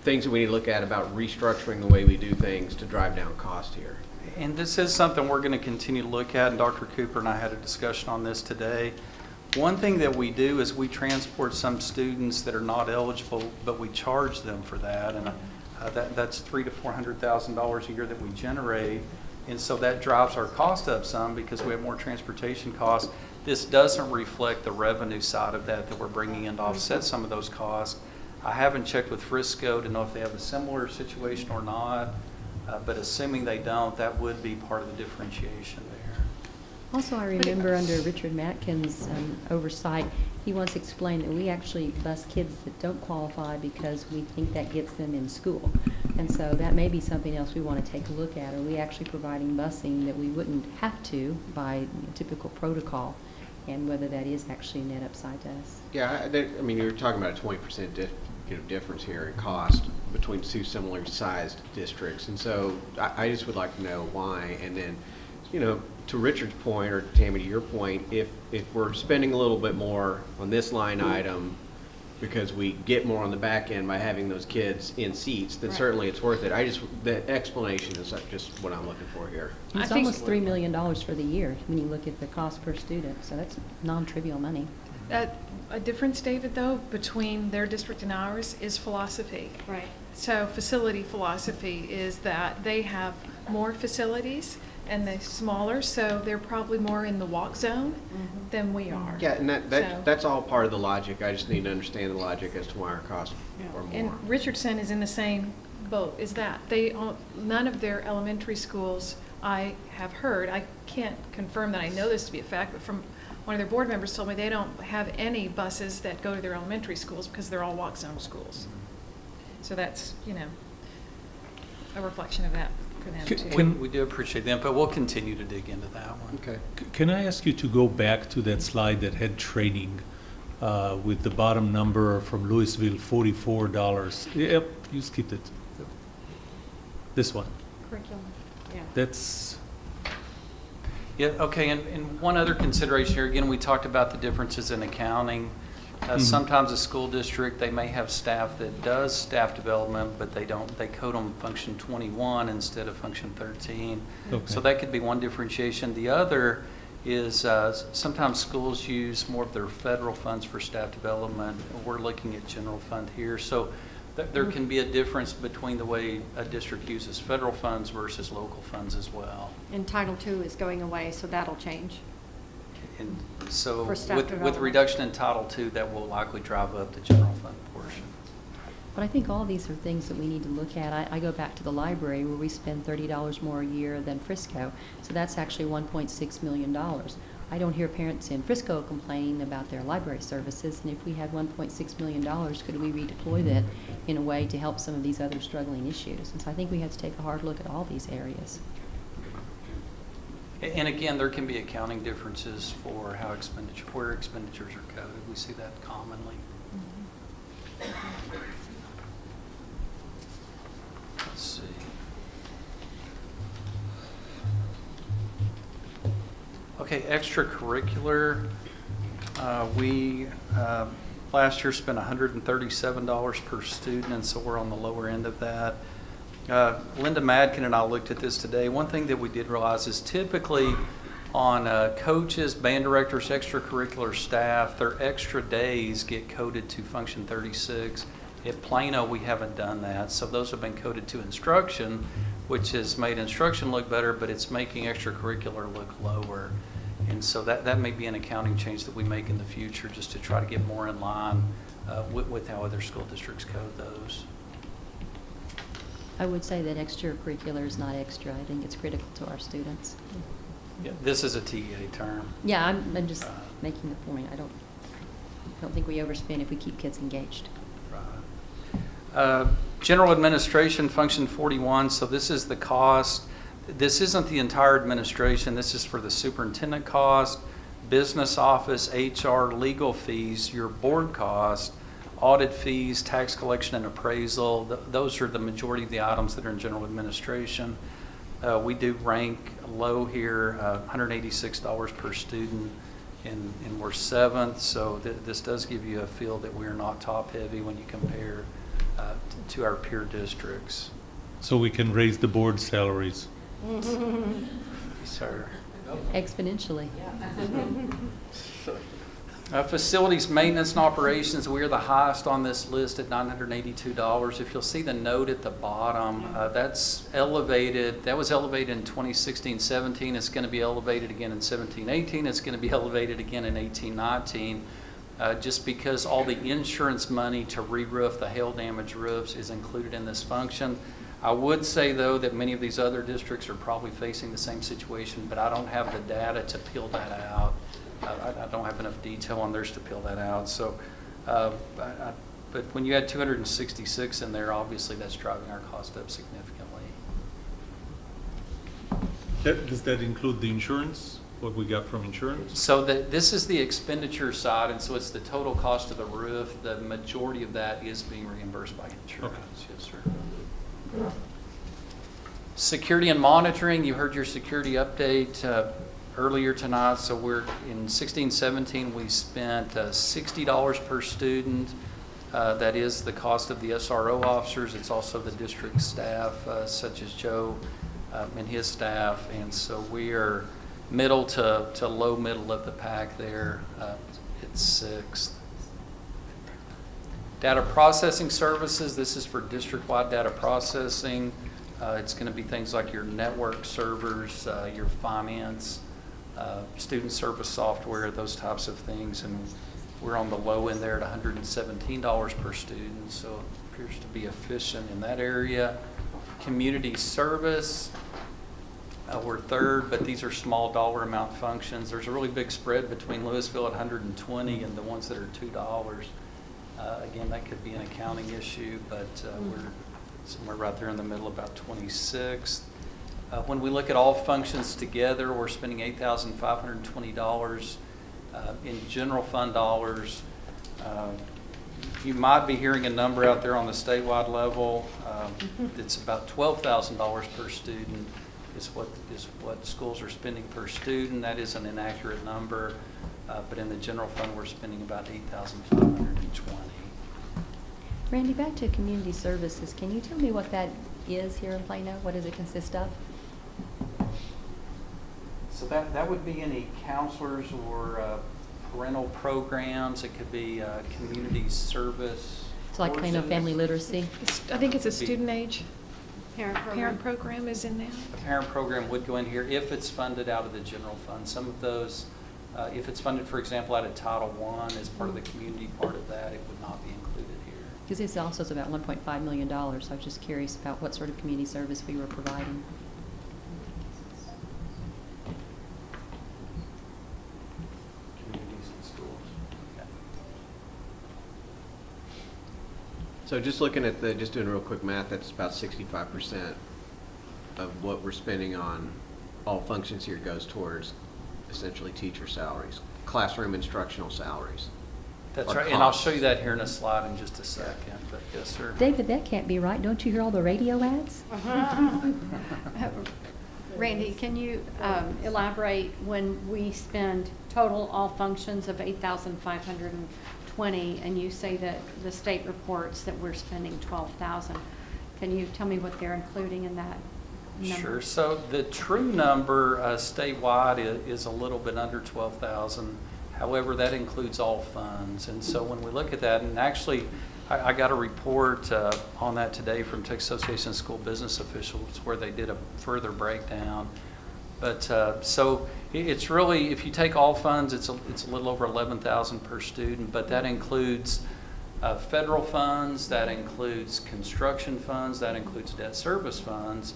things that we need to look at about restructuring the way we do things to drive down cost here? And this is something we're going to continue to look at, and Dr. Cooper and I had a discussion on this today. One thing that we do is we transport some students that are not eligible, but we charge them for that, and that's $300,000 to $400,000 a year that we generate, and so that drives our cost up some because we have more transportation costs. This doesn't reflect the revenue side of that we're bringing in to offset some of those costs. I haven't checked with Frisco to know if they have a similar situation or not, but assuming they don't, that would be part of the differentiation there. Also, I remember under Richard Matkin's oversight, he once explained that we actually bus kids that don't qualify because we think that gets them in school. And so that may be something else we want to take a look at. Are we actually providing busing that we wouldn't have to by typical protocol? And whether that is actually net upside to us. Yeah, I mean, you're talking about a 20% difference here in cost between two similar sized districts. And so I just would like to know why. And then, to Richard's point, or Tammy, to your point, if we're spending a little bit more on this line item because we get more on the back end by having those kids in seats, then certainly it's worth it. The explanation is just what I'm looking for here. It's almost $3 million for the year when you look at the cost per student, so that's non-trivial money. A difference, David, though, between their district and ours is philosophy. Right. So facility philosophy is that they have more facilities and they're smaller, so they're probably more in the walk zone than we are. Yeah, and So- that's all part of the logic. I just need to understand the logic as to why our costs are more. And Richardson is in the same boat, is that none of their elementary schools, I have heard, I can't confirm that I know this to be a fact, but from one of their board members told me they don't have any buses that go to their elementary schools because they're all walk zone schools. So that's, a reflection of that for them too. We do appreciate them, but we'll continue to dig into that one. Okay. Can I ask you to go back to that slide that had training with the bottom number from Louisville, $44? Yep, you skipped it. This one. Curriculum, yeah. That's, Yeah, okay, and one other consideration here, again, we talked about the differences in accounting. Sometimes a school district, they may have staff that does staff development, but they code them function 21 instead of function 13. Okay. So that could be one differentiation. The other is sometimes schools use more of their federal funds for staff development. We're looking at general fund here. So there can be a difference between the way a district uses federal funds versus local funds as well. And Title II is going away, so that'll change. And so For staff with development. reduction in Title II, that will likely drive up the general fund portion. But I think all these are things that we need to look at. I go back to the library where we spend $30 more a year than Frisco, so that's actually $1.6 million. I don't hear parents in Frisco complaining about their library services, and if we had $1.6 million, could we redeploy that in a way to help some of these other struggling issues? And so I think we have to take a hard look at all these areas. And again, there can be accounting differences for where expenditures are coded. We see that commonly. Let's see. Okay, extracurricular. We last year spent $137 per student, and so we're on the lower end of that. Linda Madkin and I looked at this today. One thing that we did realize is typically on coaches, band directors, extracurricular staff, their extra days get coded to function 36. At Plano, we haven't done that. So those have been coded to instruction, which has made instruction look better, but it's making extracurricular look lower. And so that may be an accounting change that we make in the future just to try to get more in line with how other school districts code those. I would say that extracurricular is not extra. I think it's critical to our students. Yeah, this is a TEA term. Yeah, I'm just making the point. I don't think we overspend if we keep kids engaged. Right. General administration, function 41. So this is the cost. This isn't the entire administration. This is for the superintendent cost, business office, HR, legal fees, your board cost, audit fees, tax collection and appraisal. Those are the majority of the items that are in general administration. We do rank low here, $186 per student, and we're 7th. So this does give you a feel that we're not top heavy when you compare to our peer districts. so we can raise the board salaries. Sir. Exponentially. Facilities maintenance and operations, we're the highest on this list at $982. If you'll see the note at the bottom, that's elevated. That was elevated in 2016-17. It's going to be elevated again in 17-18. It's going to be elevated again in 18-19. just because all the insurance money to re-roof the hail damage roofs is included in this function. I would say, though, that many of these other districts are probably facing the same situation, but I don't have the data to peel that out. I don't have enough detail on theirs to peel that out. So, but when you add 266 in there, obviously that's driving our cost up significantly. Does that include the insurance, what we got from insurance? So this is the expenditure side, and so it's the total cost of the roof. The majority of that is being reimbursed by insurance. Okay. Yes, sir. Security and monitoring, you heard your security update earlier tonight. So we're in 16-17, we spent $60 per student. That is the cost of the SRO officers. It's also the district staff, such as Joe and his staff. And so we are middle to low middle of the pack there. It's sixth. Data processing services, this is for district-wide data processing. It's going to be things like your network servers, your finance, student service software, those types of things. And we're on the low end there at $117 per student, so it appears to be efficient in that area. Community service, we're third, but these are small dollar amount functions. There's a really big spread between Louisville at $120 and the ones that are $2. Again, that could be an accounting issue, but we're somewhere right there in the middle, about 26th. When we look at all functions together, we're spending $8,520 in general fund dollars. You might be hearing a number out there on the statewide level. It's about $12,000 per student is what schools are spending per student. That is an inaccurate number, but in the general fund, we're spending about $8,520. Randy, back to community services. Can you tell me what that is here in Plano? What does it consist of? So that would be any counselors or parental programs. It could be community service. So like Plano courses. Family Literacy? I think it's a student age Parent program. program is in there. A parent program would go in here if it's funded out of the general fund. Some of those, if it's funded, for example, out of Title I as part of the community part of that, it would not be included here. Because this also is about $1.5 million, so I was just curious about what sort of community service we were providing. Communities and schools. Okay. So just looking at just doing real quick math, that's about 65% of what we're spending on all functions here goes towards essentially teacher salaries, classroom instructional salaries. That's Or right, and I'll costs. show you that here in a slide in just a second, but yes, sir. David, that can't be right. Don't you hear all the radio ads? Randy, can you elaborate when we spend total all functions of $8,520 and you say that the state reports that we're spending $12,000? Can you tell me what they're including in that number? Sure. So the true number statewide is a little bit under 12,000. However, that includes all funds. And so when we look at that, and actually I got a report on that today from Texas Association of School Business Officials where they did a further breakdown. But so it's really, if you take all funds, it's a little over 11,000 per student, but that includes federal funds, that includes construction funds, that includes debt service funds.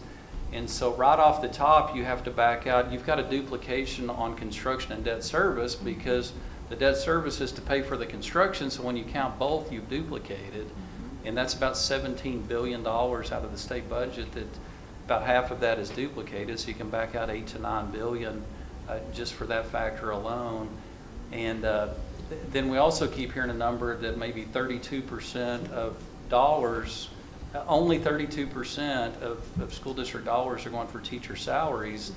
And so right off the top, you have to back out. You've got a duplication on construction and debt service because the debt service is to pay for the construction. So when you count both, you've duplicated. And that's about $17 billion out of the state budget that about half of that is duplicated. So you can back out $8 to $9 billion just for that factor alone. And then we also keep hearing a number that maybe 32% of dollars, only 32% of school district dollars are going for teacher salaries.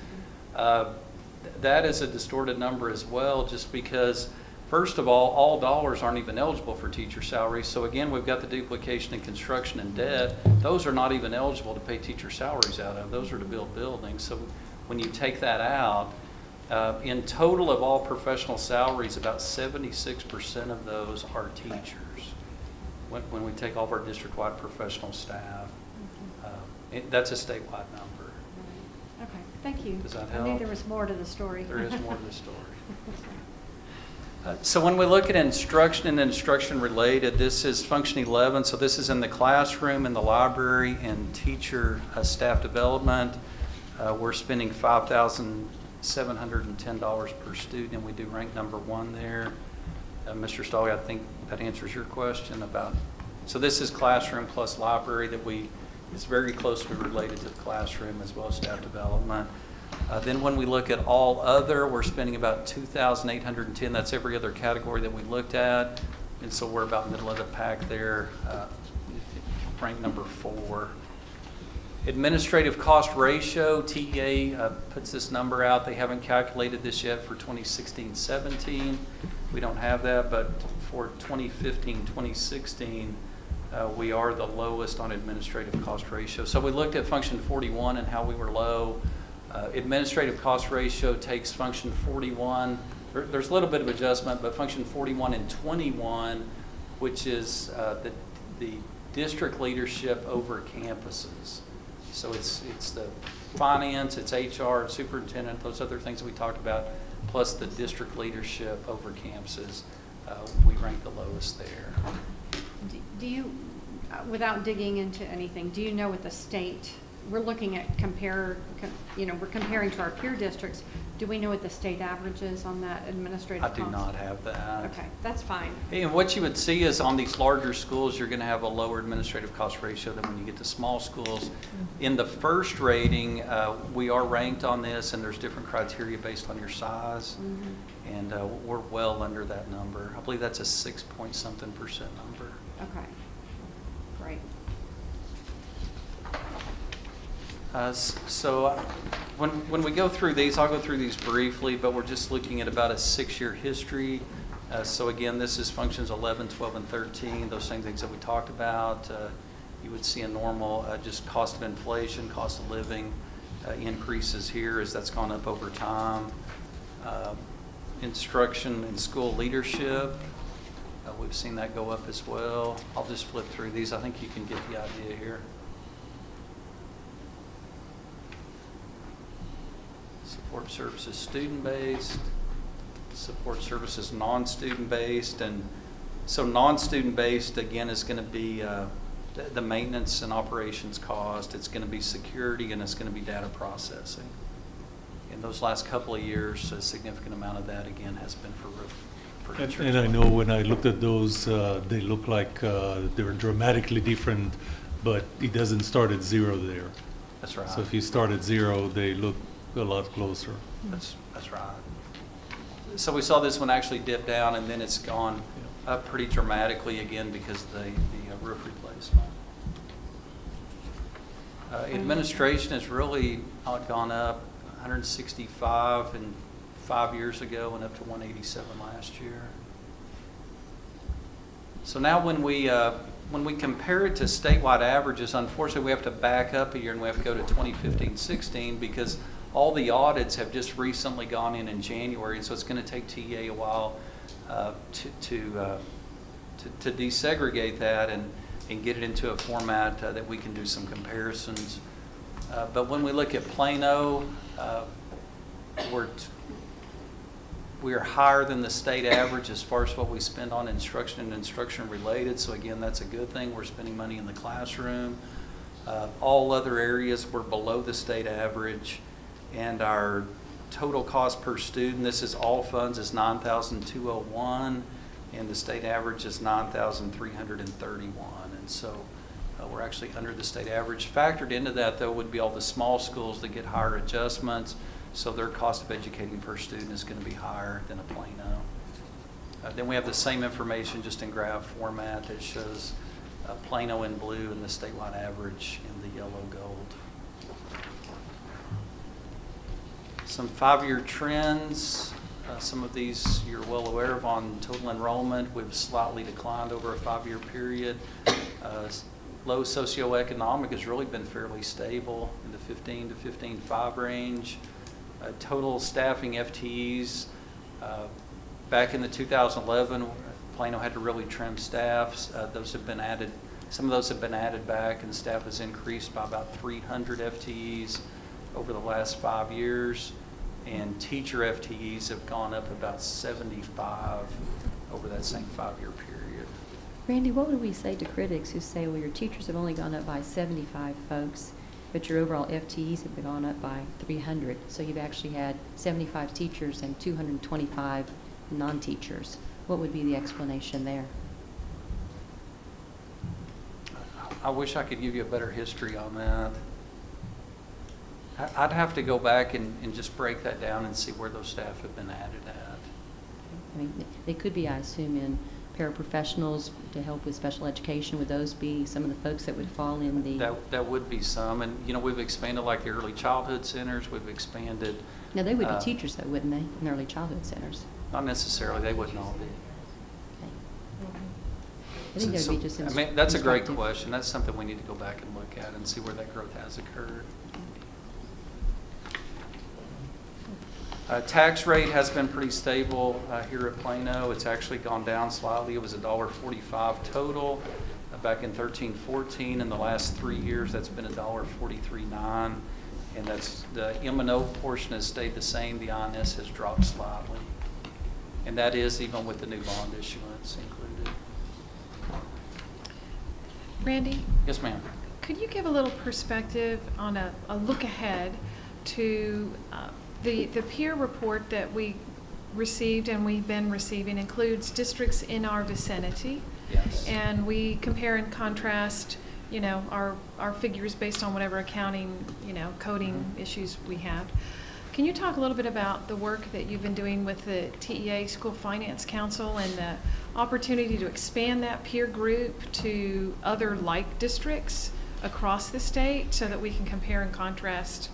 That is a distorted number as well, just because, first of all dollars aren't even eligible for teacher salaries. So again, we've got the duplication in construction and debt. Those are not even eligible to pay teacher salaries out of. Those are to build buildings. So when you take that out, in total of all professional salaries, about 76% of those are teachers. When we take all of our district-wide professional staff, that's a statewide number. Okay, thank you. Does that I knew help? there was more to the story. There is more to the story. So when we look at instruction and instruction related, this is function 11. So this is in the classroom, in the library, and teacher staff development. We're spending $5,710 per student, and we do rank number 1 there. Mr. Stolly, I think that answers your question about, so this is classroom plus library that is very closely related to the classroom as well as staff development. Then when we look at all other, we're spending about $2,810. That's every other category that we looked at. And so we're about middle of the pack there, ranked number 4. Administrative cost ratio, TEA puts this number out. They haven't calculated this yet for 2016-17. We don't have that, but for 2015-2016, we are the lowest on administrative cost ratio. So we looked at function 41 and how we were low. Administrative cost ratio takes function 41. There's a little bit of adjustment, but function 41 and 21, which is the district leadership over campuses. So it's the finance, it's HR, it's superintendent, those other things that we talked about, plus the district leadership over campuses. We rank the lowest there. Do you, without digging into anything, do you know what the state, we're looking at we're comparing to our peer districts. Do we know what the state average is on that administrative cost? I do not have that. Okay, that's fine. And what you would see is on these larger schools, you're going to have a lower administrative cost ratio than when you get to small schools. In the first rating, we are ranked on this, and there's different criteria based on your size. Mm-hmm. And we're well under that number. I believe that's a 6-point-something% number. Okay, great. When we go through these, I'll go through these briefly, but we're just looking at about a 6-year history. So again, this is functions 11, 12, and 13, those same things that we talked about. You would see a normal just cost of inflation, cost of living increases here as that's gone up over time. Instruction and school leadership, we've seen that go up as well. I'll just flip through these. I think you can get the idea here. Support services student-based, support services non-student-based, and so non-student-based again is going to be the maintenance and operations cost. It's going to be security, and it's going to be data processing. In those last couple of years, a significant amount of that again has been for And I know when I looked at those, they look like they're dramatically different, but it doesn't start at 0 there. That's right. So if you start at 0, they look a lot closer. That's right. So we saw this one actually dip down, and then it's gone up pretty dramatically again because of the roof replacement. Administration has really gone up 165 and 5 years ago and up to 187 last year. So now when we compare it to statewide averages, unfortunately we have to back up a year and we have to go to 2015-16 because all the audits have just recently gone in January, and so it's going to take TA a while to desegregate that and get it into a format that we can do some comparisons. But when we look at Plano, we are higher than the state average as far as what we spend on instruction and instruction related. So again, that's a good thing. We're spending money in the classroom. All other areas we're below the state average. And our total cost per student, this is all funds, is $9,201, and the state average is $9,331. And so we're actually under the state average. Factored into that, though, would be all the small schools that get higher adjustments, so their cost of educating per student is going to be higher than a Plano. Then we have the same information just in graph format that shows Plano in blue and the statewide average in the yellow gold. Some 5-year trends. Some of these you're well aware of on total enrollment. We've slightly declined over a 5-year period. Low socioeconomic has really been fairly stable in the 15 to 15.5 range. Total staffing FTEs. Back in the 2011, Plano had to really trim staffs. Those have been added. Some of those have been added back, and staff has increased by about 300 FTEs over the last 5 years. and teacher FTEs have gone up about 75 over that same 5-year period. Randy, what would we say to critics who say, well, your teachers have only gone up by 75 folks, but your overall FTEs have gone up by 300? So you've actually had 75 teachers and 225 non-teachers. What would be the explanation there? I wish I could give you a better history on that. I'd have to go back and just break that down and see where those staff have been added at. I mean, they could be, I assume, in paraprofessionals to help with special education. Would those be some of the folks that would fall in the... That would be some. And, you know, we've expanded like the early childhood centers. We've expanded... Now, they would be teachers, though, wouldn't they, in early childhood centers? Not necessarily. They wouldn't all be. I think that would be just I mean, that's a great instructive. question. That's something we need to go back and look at and see where that growth has occurred. Tax rate has been pretty stable here at Plano. It's actually gone down slightly. It was $1.45 total back in 13-14. In the last 3 years, that's been $1.43.9, and that's the M&O portion has stayed the same. The INS has dropped slightly, and that is even with the new bond issuance included. Randy, Yes, ma'am. could you give a little perspective on a look ahead to the peer report that we received and we've been receiving includes districts in our vicinity? Yes. And we compare and contrast, you know, our figures based on whatever accounting, you know, coding issues we have. Can you talk a little bit about the work that you've been doing with the TEA School Finance Council and the opportunity to expand that peer group to other like districts across the state so that we can compare and contrast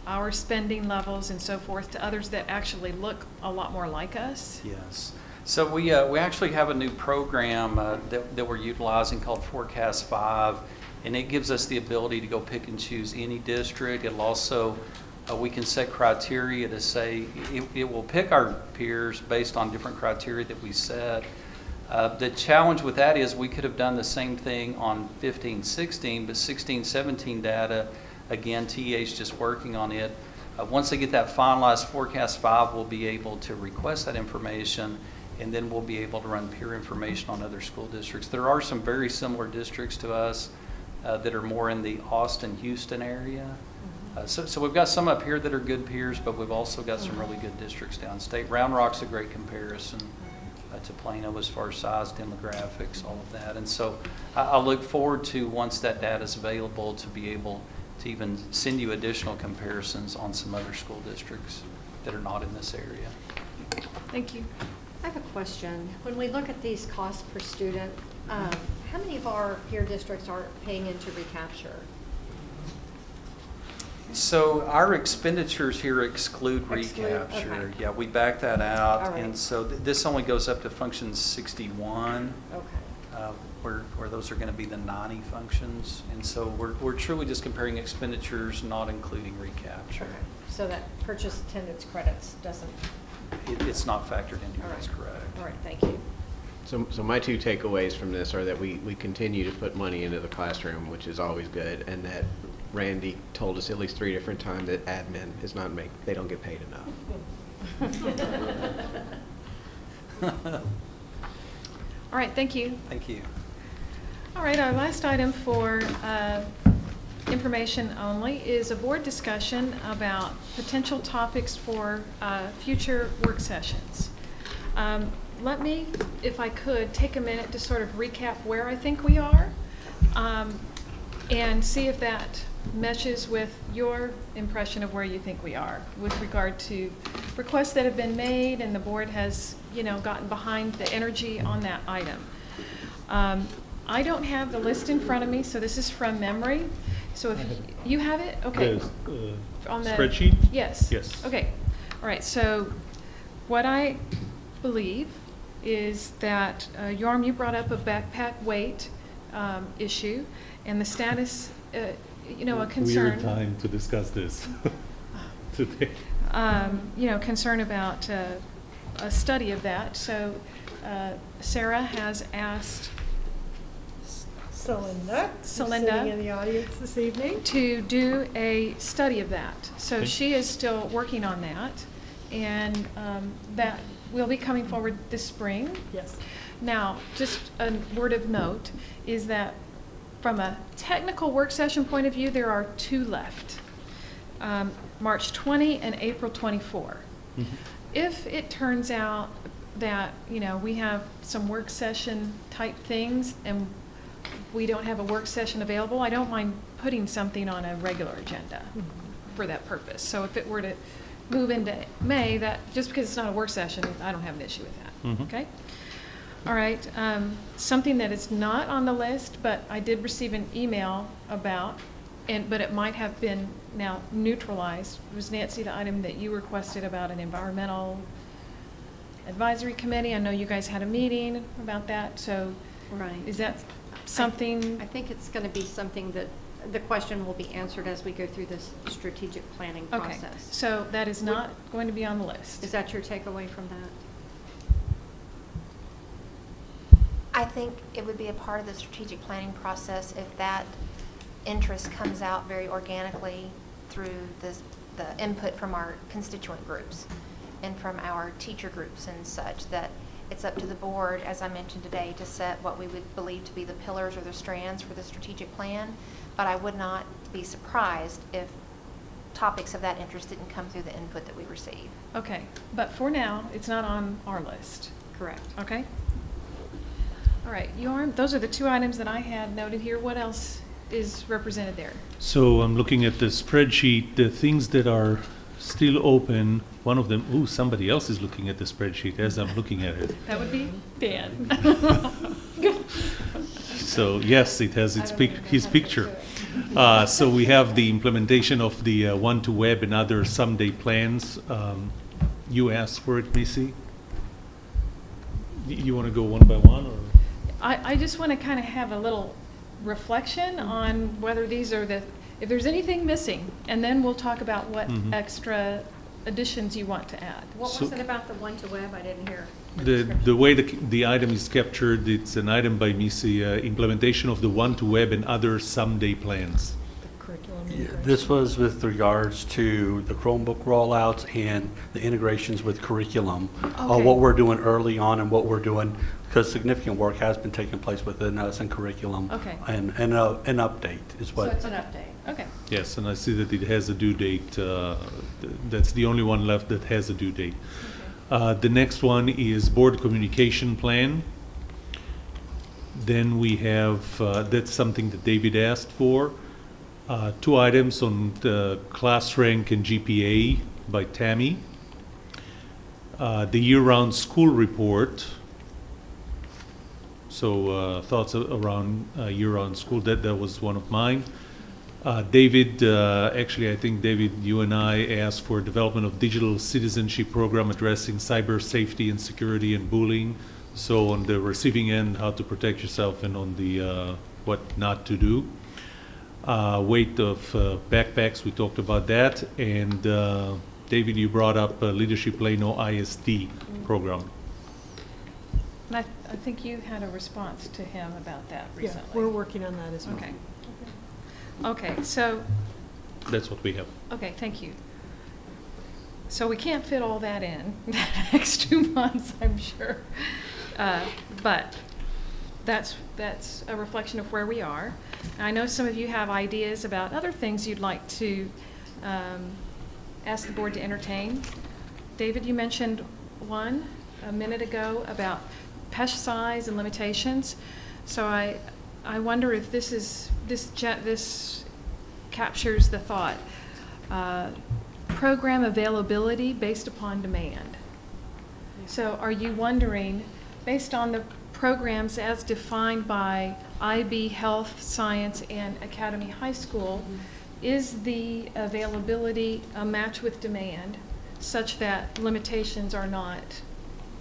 our spending levels and so forth to others that actually look a lot more like us? Yes. So we actually have a new program that we're utilizing called Forecast 5, and it gives us the ability to go pick and choose any district. It'll also, we can set criteria to say, it will pick our peers based on different criteria that we set. The challenge with that is we could have done the same thing on 15-16, but 16-17 data, again, TEA is just working on it. Once they get that finalized, Forecast 5 will be able to request that information, and then we'll be able to run peer information on other school districts. There are some very similar districts to us that are more in the Austin, Houston area. So we've got some up here that are good peers, but we've also got some really good districts downstate. Round Rock's a great comparison to Plano as far as size, demographics, all of that. And so I look forward to, once that data is available, to be able to even send you additional comparisons on some other school districts that are not in this area. Thank you. I have a question. When we look at these costs per student, how many of our peer districts are paying into recapture? So our expenditures here exclude Exclude, recapture. okay. Yeah, we back that out. All right. And so this only goes up to function 61. Okay. Where those are going to be the 90 functions. And so we're truly just comparing expenditures, not including recapture. Okay. So that purchase attendance credits doesn't, It's not factored in here, all right. that's correct. All right, thank you. So my two takeaways from this are that we continue to put money into the classroom, which is always good, and that Randy told us at least 3 different times that admin is not they don't get paid enough. All right, thank you. Thank you. All right, our last item for information only is a board discussion about potential topics for future work sessions. Let me, if I could, take a minute to sort of recap where I think we are and see if that meshes with your impression of where you think we are with regard to requests that have been made and the board has, you know, gotten behind the energy on that item. I don't have the list in front of me, so this is from memory. So if you have it, okay. On the spreadsheet? Yes. Yes. Okay. All right. So what I believe is that Yorm, you brought up a backpack weight issue and the status, you know, a concern. Weird time to discuss this today. You know, concern about a study of that. So Sarah has asked Celinda, who's Celinda. sitting in the audience this evening. to do a study of that. So Okay. she is still working on that, and that will be coming forward this spring. Yes. Now, just a word of note is that from a technical work session point of view, there are 2 left, March 20 and April 24. If it turns out that, we have some work session type things and we don't have a work session available, I don't mind putting something on a regular agenda for that purpose. So if it were to move into May, that, just because it's not a work session, I don't have an issue with that, okay? All right, something that is not on the list, but I did receive an email about, but it might have been now neutralized, was, Nancy, the item that you requested about an environmental advisory committee. I know you guys had a meeting about that, so Right. is that something? I think it's going to be something that the question will be answered as we go through this strategic planning Okay, process. so that is not going to be on the list. Is that your takeaway from that? I think it would be a part of the strategic planning process if that interest comes out very organically through the input from our constituent groups and from our teacher groups and such, that it's up to the board, as I mentioned today, to set what we would believe to be the pillars or the strands for the strategic plan. But I would not be surprised if topics of that interest didn't come through the input that we receive. Okay, but for now, it's not on our list. Correct. Okay? All right, those are the 2 items that I had noted here. What else is represented there? So I'm looking at the spreadsheet, the things that are still open. One of them, somebody else is looking at the spreadsheet as I'm looking at it. That would be Dan. So yes, it has his picture. So we have the implementation of the one-to-web and other someday plans. You asked for it, Missy. You want to go one by one, or? I just want to kind of have a little reflection on whether these are if there's anything missing, and then we'll talk about what extra additions you want to add. What was it about the one-to-web? I didn't hear. The way the item is captured, it's an item by Missy, implementation of the one-to-web and other someday plans. Curriculum. Yeah, this was with regards to the Chromebook rollouts and the integrations with curriculum. Okay. What we're doing early on and what we're doing, because significant work has been taking place within us in curriculum. Okay. And an update is So what. it's an update. Okay. Yes, and I see that it has a due date. That's the only one left that has a due date. The next one is board communication plan. Then we have, that's something that David asked for. 2 items on the class rank and GPA by Tammy. The year-round school report. So thoughts around year-round school, that was one of mine. David, actually, I think, David, you and I asked for development of digital citizenship program addressing cyber safety and security and bullying. So on the receiving end, how to protect yourself, and on the what not to do. Weight of backpacks, we talked about that. And David, you brought up Leadership Plano ISD program. And I think you had a response to him about that Yeah, recently. we're working on that as well. Okay. Okay, so, That's what we have. okay, thank you. So we can't fit all that in the next 2 months, I'm sure. But that's a reflection of where we are. And I know some of you have ideas about other things you'd like to ask the board to entertain. David, you mentioned one a minute ago about pesticides and limitations. So I wonder if this captures the thought. Program availability based upon demand. So are you wondering, based on the programs as defined by IB Health, Science, and Academy High School, is the availability a match with demand such that limitations are not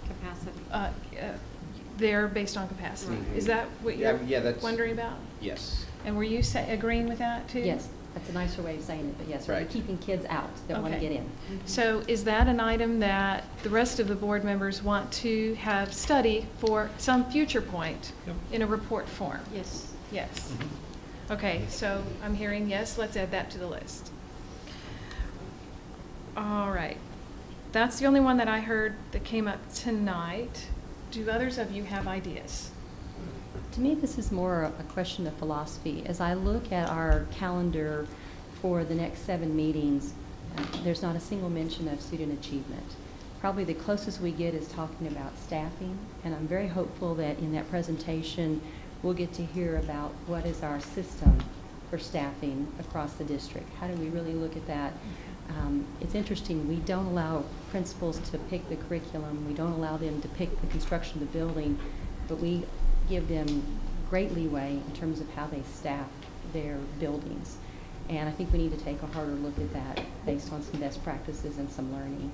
Capacity. there based on capacity? Mhm. Is that what Yeah, you're yeah, that's- wondering about? Yes. And were you agreeing with that too? Yes, that's a nicer way of saying it, but yes, we're Right. keeping kids out that want to Okay. get in. So is that an item that the rest of the board members want to have study for some future point Yep. in a report form? Yes, Yes. Okay, so I'm hearing yes, let's add that to the list. All right. That's the only one that I heard that came up tonight. Do others of you have ideas? To me, this is more a question of philosophy. As I look at our calendar for the next 7 meetings, there's not a single mention of student achievement. Probably the closest we get is talking about staffing, and I'm very hopeful that in that presentation, we'll get to hear about what is our system for staffing across the district. How do we really look at that? It's interesting, we don't allow principals to pick the curriculum, we don't allow them to pick the construction of the building, but we give them great leeway in terms of how they staff their buildings. And I think we need to take a harder look at that based on some best practices and some learning.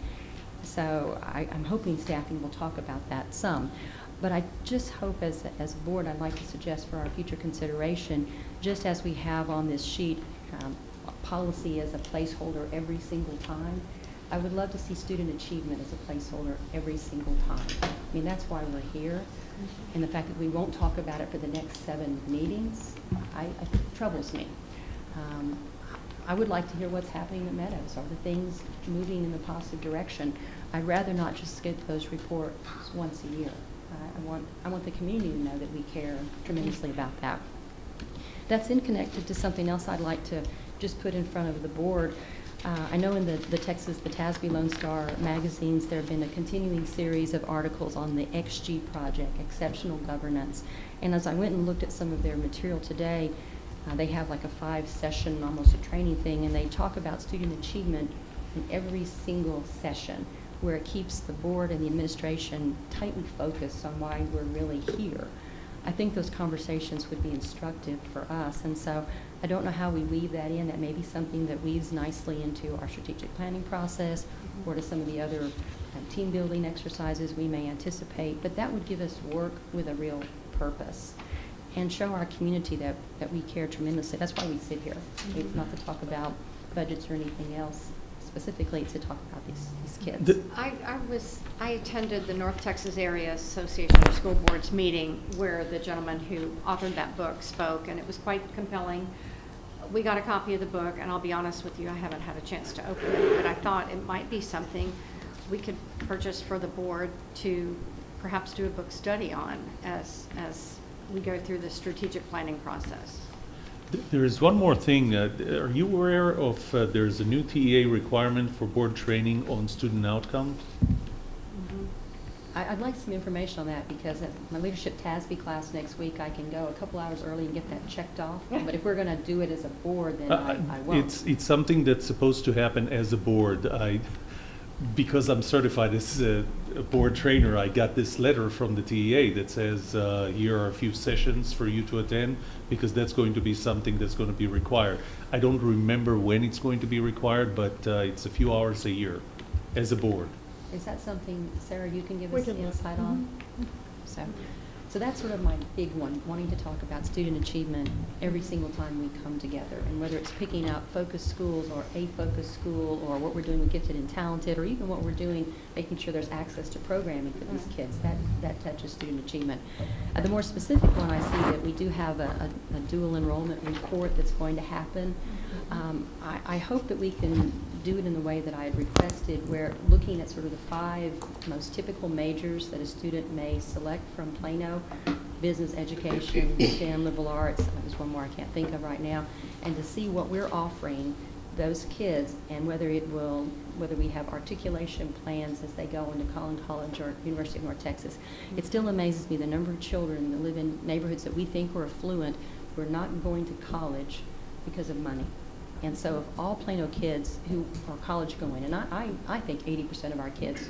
So I'm hoping staffing will talk about that some. But I just hope as a board, I'd like to suggest for our future consideration, just as we have on this sheet, policy as a placeholder every single time, I would love to see student achievement as a placeholder every single time. I mean, that's why we're here. And the fact that we won't talk about it for the next 7 meetings, troubles me. I would like to hear what's happening at Meadows. Are the things moving in the positive direction? I'd rather not just get those reports once a year. I want the community to know that we care tremendously about that. That's connected to something else I'd like to just put in front of the board. I know in the TASB Lone Star magazines, there have been a continuing series of articles on the XG project, exceptional governance. And as I went and looked at some of their material today, they have like a 5-session, almost a training thing, and they talk about student achievement in every single session, where it keeps the board and the administration tightly focused on why we're really here. I think those conversations would be instructive for us, and so I don't know how we weave that in. That may be something that weaves nicely into our strategic planning process or to some of the other team building exercises we may anticipate, but that would give us work with a real purpose and show our community that we care tremendously. That's why we sit here. It's not to talk about budgets or anything else. Specifically, it's to talk about these kids. I attended the North Texas Area Association of School Boards meeting where the gentleman who authored that book spoke, and it was quite compelling. We got a copy of the book, and I'll be honest with you, I haven't had a chance to open it, but I thought it might be something we could purchase for the board to perhaps do a book study on as we go through the strategic planning process. There is one more thing. Are you aware of there's a new TEA requirement for board training on student outcomes? I'd like some information on that, because at my leadership TASB class next week, I can go a couple hours early and get that checked off. But if we're going to do it as a board, then I won't. It's something that's supposed to happen as a board. Because I'm certified as a board trainer, I got this letter from the TEA that says here are a few sessions for you to attend, because that's going to be something that's going to be required. I don't remember when it's going to be required, but it's a few hours a year as a board. Is that something, Sarah, you can give We us can look. insight on? So that's sort of my big one, wanting to talk about student achievement every single time we come together. And whether it's picking out focus schools or a focus school, or what we're doing with gifted and talented, or even what we're doing, making sure there's access to programming for these kids, that touches student achievement. The more specific one, I see that we do have a dual enrollment report that's going to happen. I hope that we can do it in the way that I had requested, where looking at sort of the 5 most typical majors that a student may select from Plano: business, education, STEM, liberal arts. There's one more I can't think of right now. And to see what we're offering those kids, and whether we have articulation plans as they go into Collin College or University of North Texas. It still amazes me the number of children that live in neighborhoods that we think are affluent who are not going to college because of money. And so of all Plano kids who are college going, and I think 80% of our kids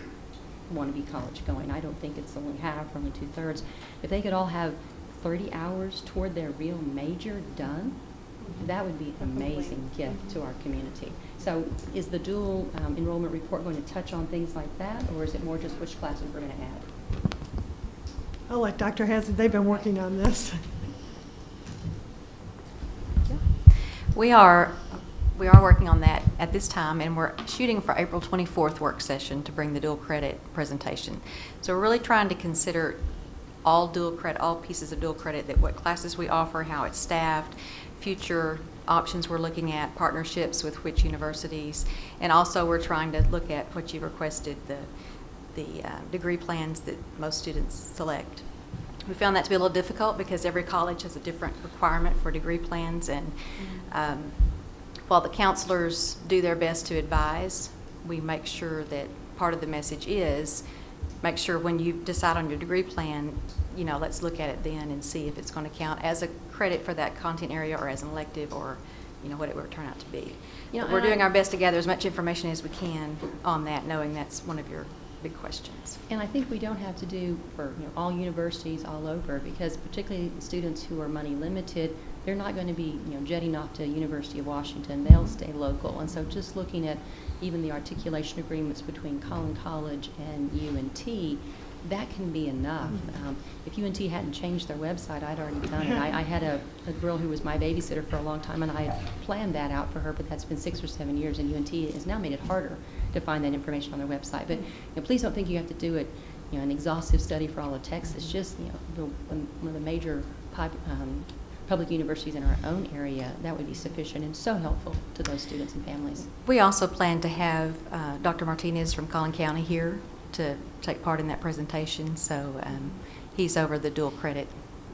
want to be college going. I don't think it's only half or only 2/3. If they could all have 30 hours toward their real major done, that would be an amazing gift to our community. So is the dual enrollment report going to touch on things like that, or is it more just which classes we're going to add? I'll let Dr. Hazard, they've been working on this. We are working on that at this time, and we're shooting for April 24th work session to bring the dual credit presentation. So we're really trying to consider all dual credit, all pieces of dual credit, that what classes we offer, how it's staffed, future options we're looking at, partnerships with which universities, and also we're trying to look at what you requested, the degree plans that most students select. We found that to be a little difficult because every college has a different requirement for degree plans, and while the counselors do their best to advise, we make sure that part of the message is make sure when you decide on your degree plan, you know, let's look at it then and see if it's going to count as a credit for that content area or as an elective, or, you know, what it will turn out to be. You know, But we're doing our best to gather as much information as we can on that, knowing that's one of your big questions. And I think we don't have to do for, you know, all universities all over, because particularly students who are money limited, they're not going to be, you know, jetting off to University of Washington. They'll stay local. And so just looking at even the articulation agreements between Collin College and UNT, that can be enough. If UNT hadn't changed their website, I'd already done it. I had a girl who was my babysitter for a long time, and I had planned that out for her, but that's been 6 or 7 years, and UNT has now made it harder to find that information on their website. But, you know, please don't think you have to do it, you know, an exhaustive study for all of Texas. Just, you know, one of the major public universities in our own area, that would be sufficient and so helpful to those students and families. We also plan to have Dr. Martinez from Collin County here to take part in that presentation. So he's over the dual credit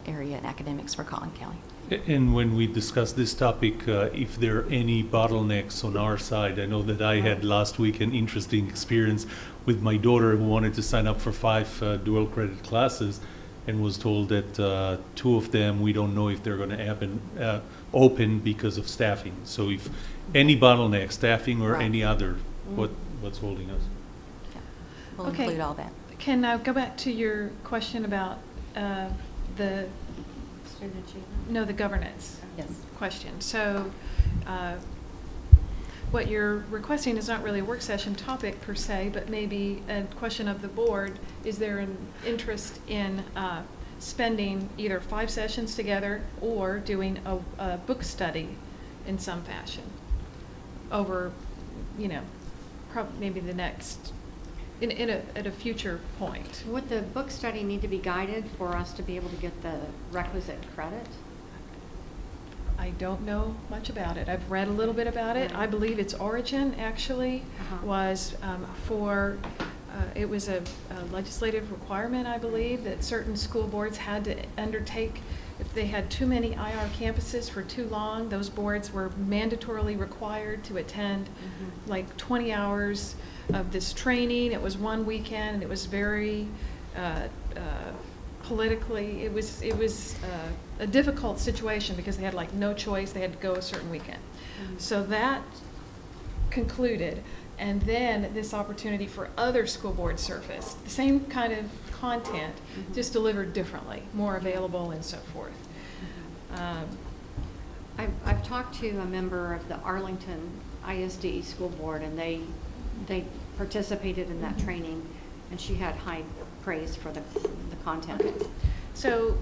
area in academics for Collin County. And when we discuss this topic, if there are any bottlenecks on our side, I know that I had last week an interesting experience with my daughter who wanted to sign up for 5 dual credit classes and was told that 2 of them, we don't know if they're going to open because of staffing. So if any bottleneck, staffing or Right. any other, what's holding us? We'll Okay. include all that. Can I go back to your question about the Student achievement. No, the governance Yes. question. So what you're requesting is not really a work session topic per se, but maybe a question of the board. Is there an interest in spending either 5 sessions together or doing a book study in some fashion over, you know, maybe the next, at a future point? Would the book study need to be guided for us to be able to get the requisite credit? I don't know much about it. I've read a little bit about it. I believe its origin actually was it was a legislative requirement, I believe, that certain school boards had to undertake. If they had too many IR campuses for too long, those boards were mandatorily required to attend like 20 hours of this training. It was one weekend, and it was very politically, it was a difficult situation because they had like no choice. They had to go a certain weekend. So that concluded, and then this opportunity for other school boards surfaced. The same kind of content, just delivered differently, more available and so forth. I've talked to a member of the Arlington ISD school board, and they participated in that training, and she had high praise for the content. Okay. So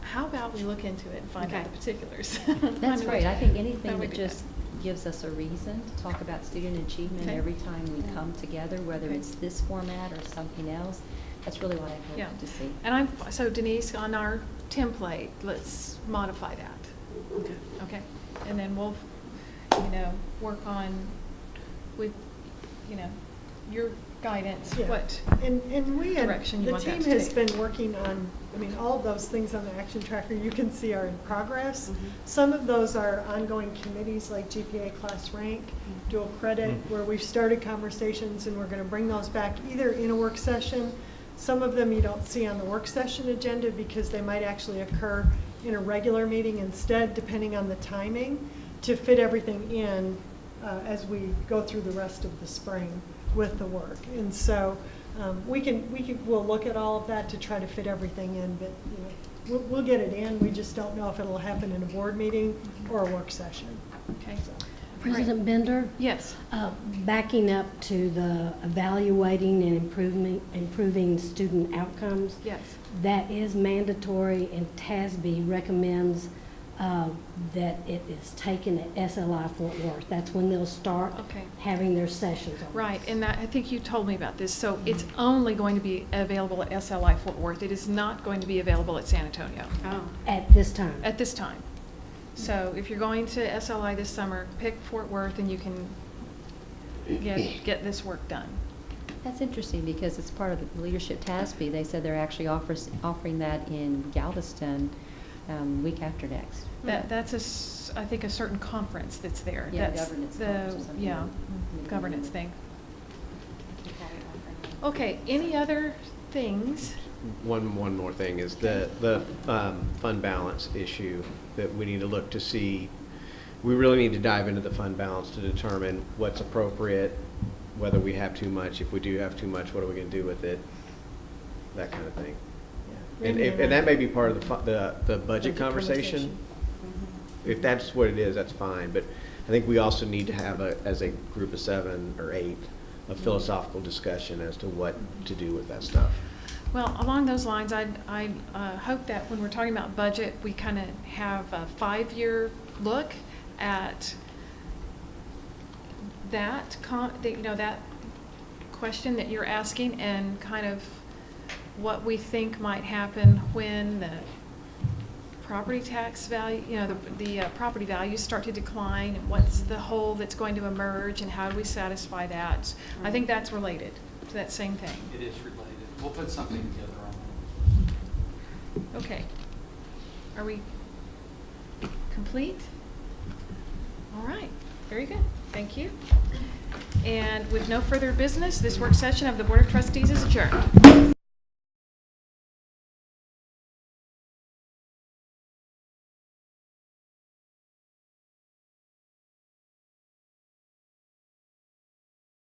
how about we look into it and find out Okay. the particulars? That's great. I think anything That would that be just gives us a reason to talk about student achievement Okay. every time we come together, whether Okay. it's this format or something else, that's really what I Yeah. hope to see. And so Denise, on our template, let's modify that. Okay. And then we'll, work on with, your guidance, Yeah. what And we had, direction you the want that team to has take. been working on, all of those things on the action tracker you can see are in progress. Some of those are ongoing committees like GPA class rank, dual credit, where we've started conversations and we're going to bring those back either in a work session. Some of them you don't see on the work session agenda because they might actually occur in a regular meeting instead, depending on the timing, to fit everything in as we go through the rest of the spring with the work. And so we'll look at all of that to try to fit everything in, but we'll get it in. We just don't know if it'll happen in a board meeting or a work session. Okay. President Bender? Yes. Backing up to the evaluating and improving student outcomes. Yes. That is mandatory, and TASB recommends that it is taken at SLI Fort Worth. That's when they'll start Okay. having their sessions on Right, this. and that, I think you told me about this. So it's only going to be available at SLI Fort Worth. It is not going to be available at San Antonio Oh, At this time. at this time. So if you're going to SLI this summer, pick Fort Worth and you can get this work done. That's interesting because it's part of the Leadership TASB. They said they're actually offering that in Galveston week after next. That's I think a certain conference that's there. Yeah, That's governance the, conference or something. yeah, Mhm. governance thing. Okay, any other things? One more thing is the fund balance issue that we need to look to see. We really need to dive into the fund balance to determine what's appropriate, whether we have too much. If we do have too much, what are we going to do with it? That kind of thing. And that may be part of the budget conversation. If that's what it is, that's fine. But I think we also need to have, as a group of 7 or 8, a philosophical discussion as to what to do with that stuff. Well, along those lines, I hope that when we're talking about budget, we kind of have a 5-year look at that, that question that you're asking, and kind of what we think might happen when the property tax value, the property values start to decline, and what's the hole that's going to emerge, and how do we satisfy that? I think that's related to that same thing. It is related. We'll put something together on that. Okay. Are we complete? All right. Very good. Thank you. And with no further business, this work session of the Board of Trustees is adjourned.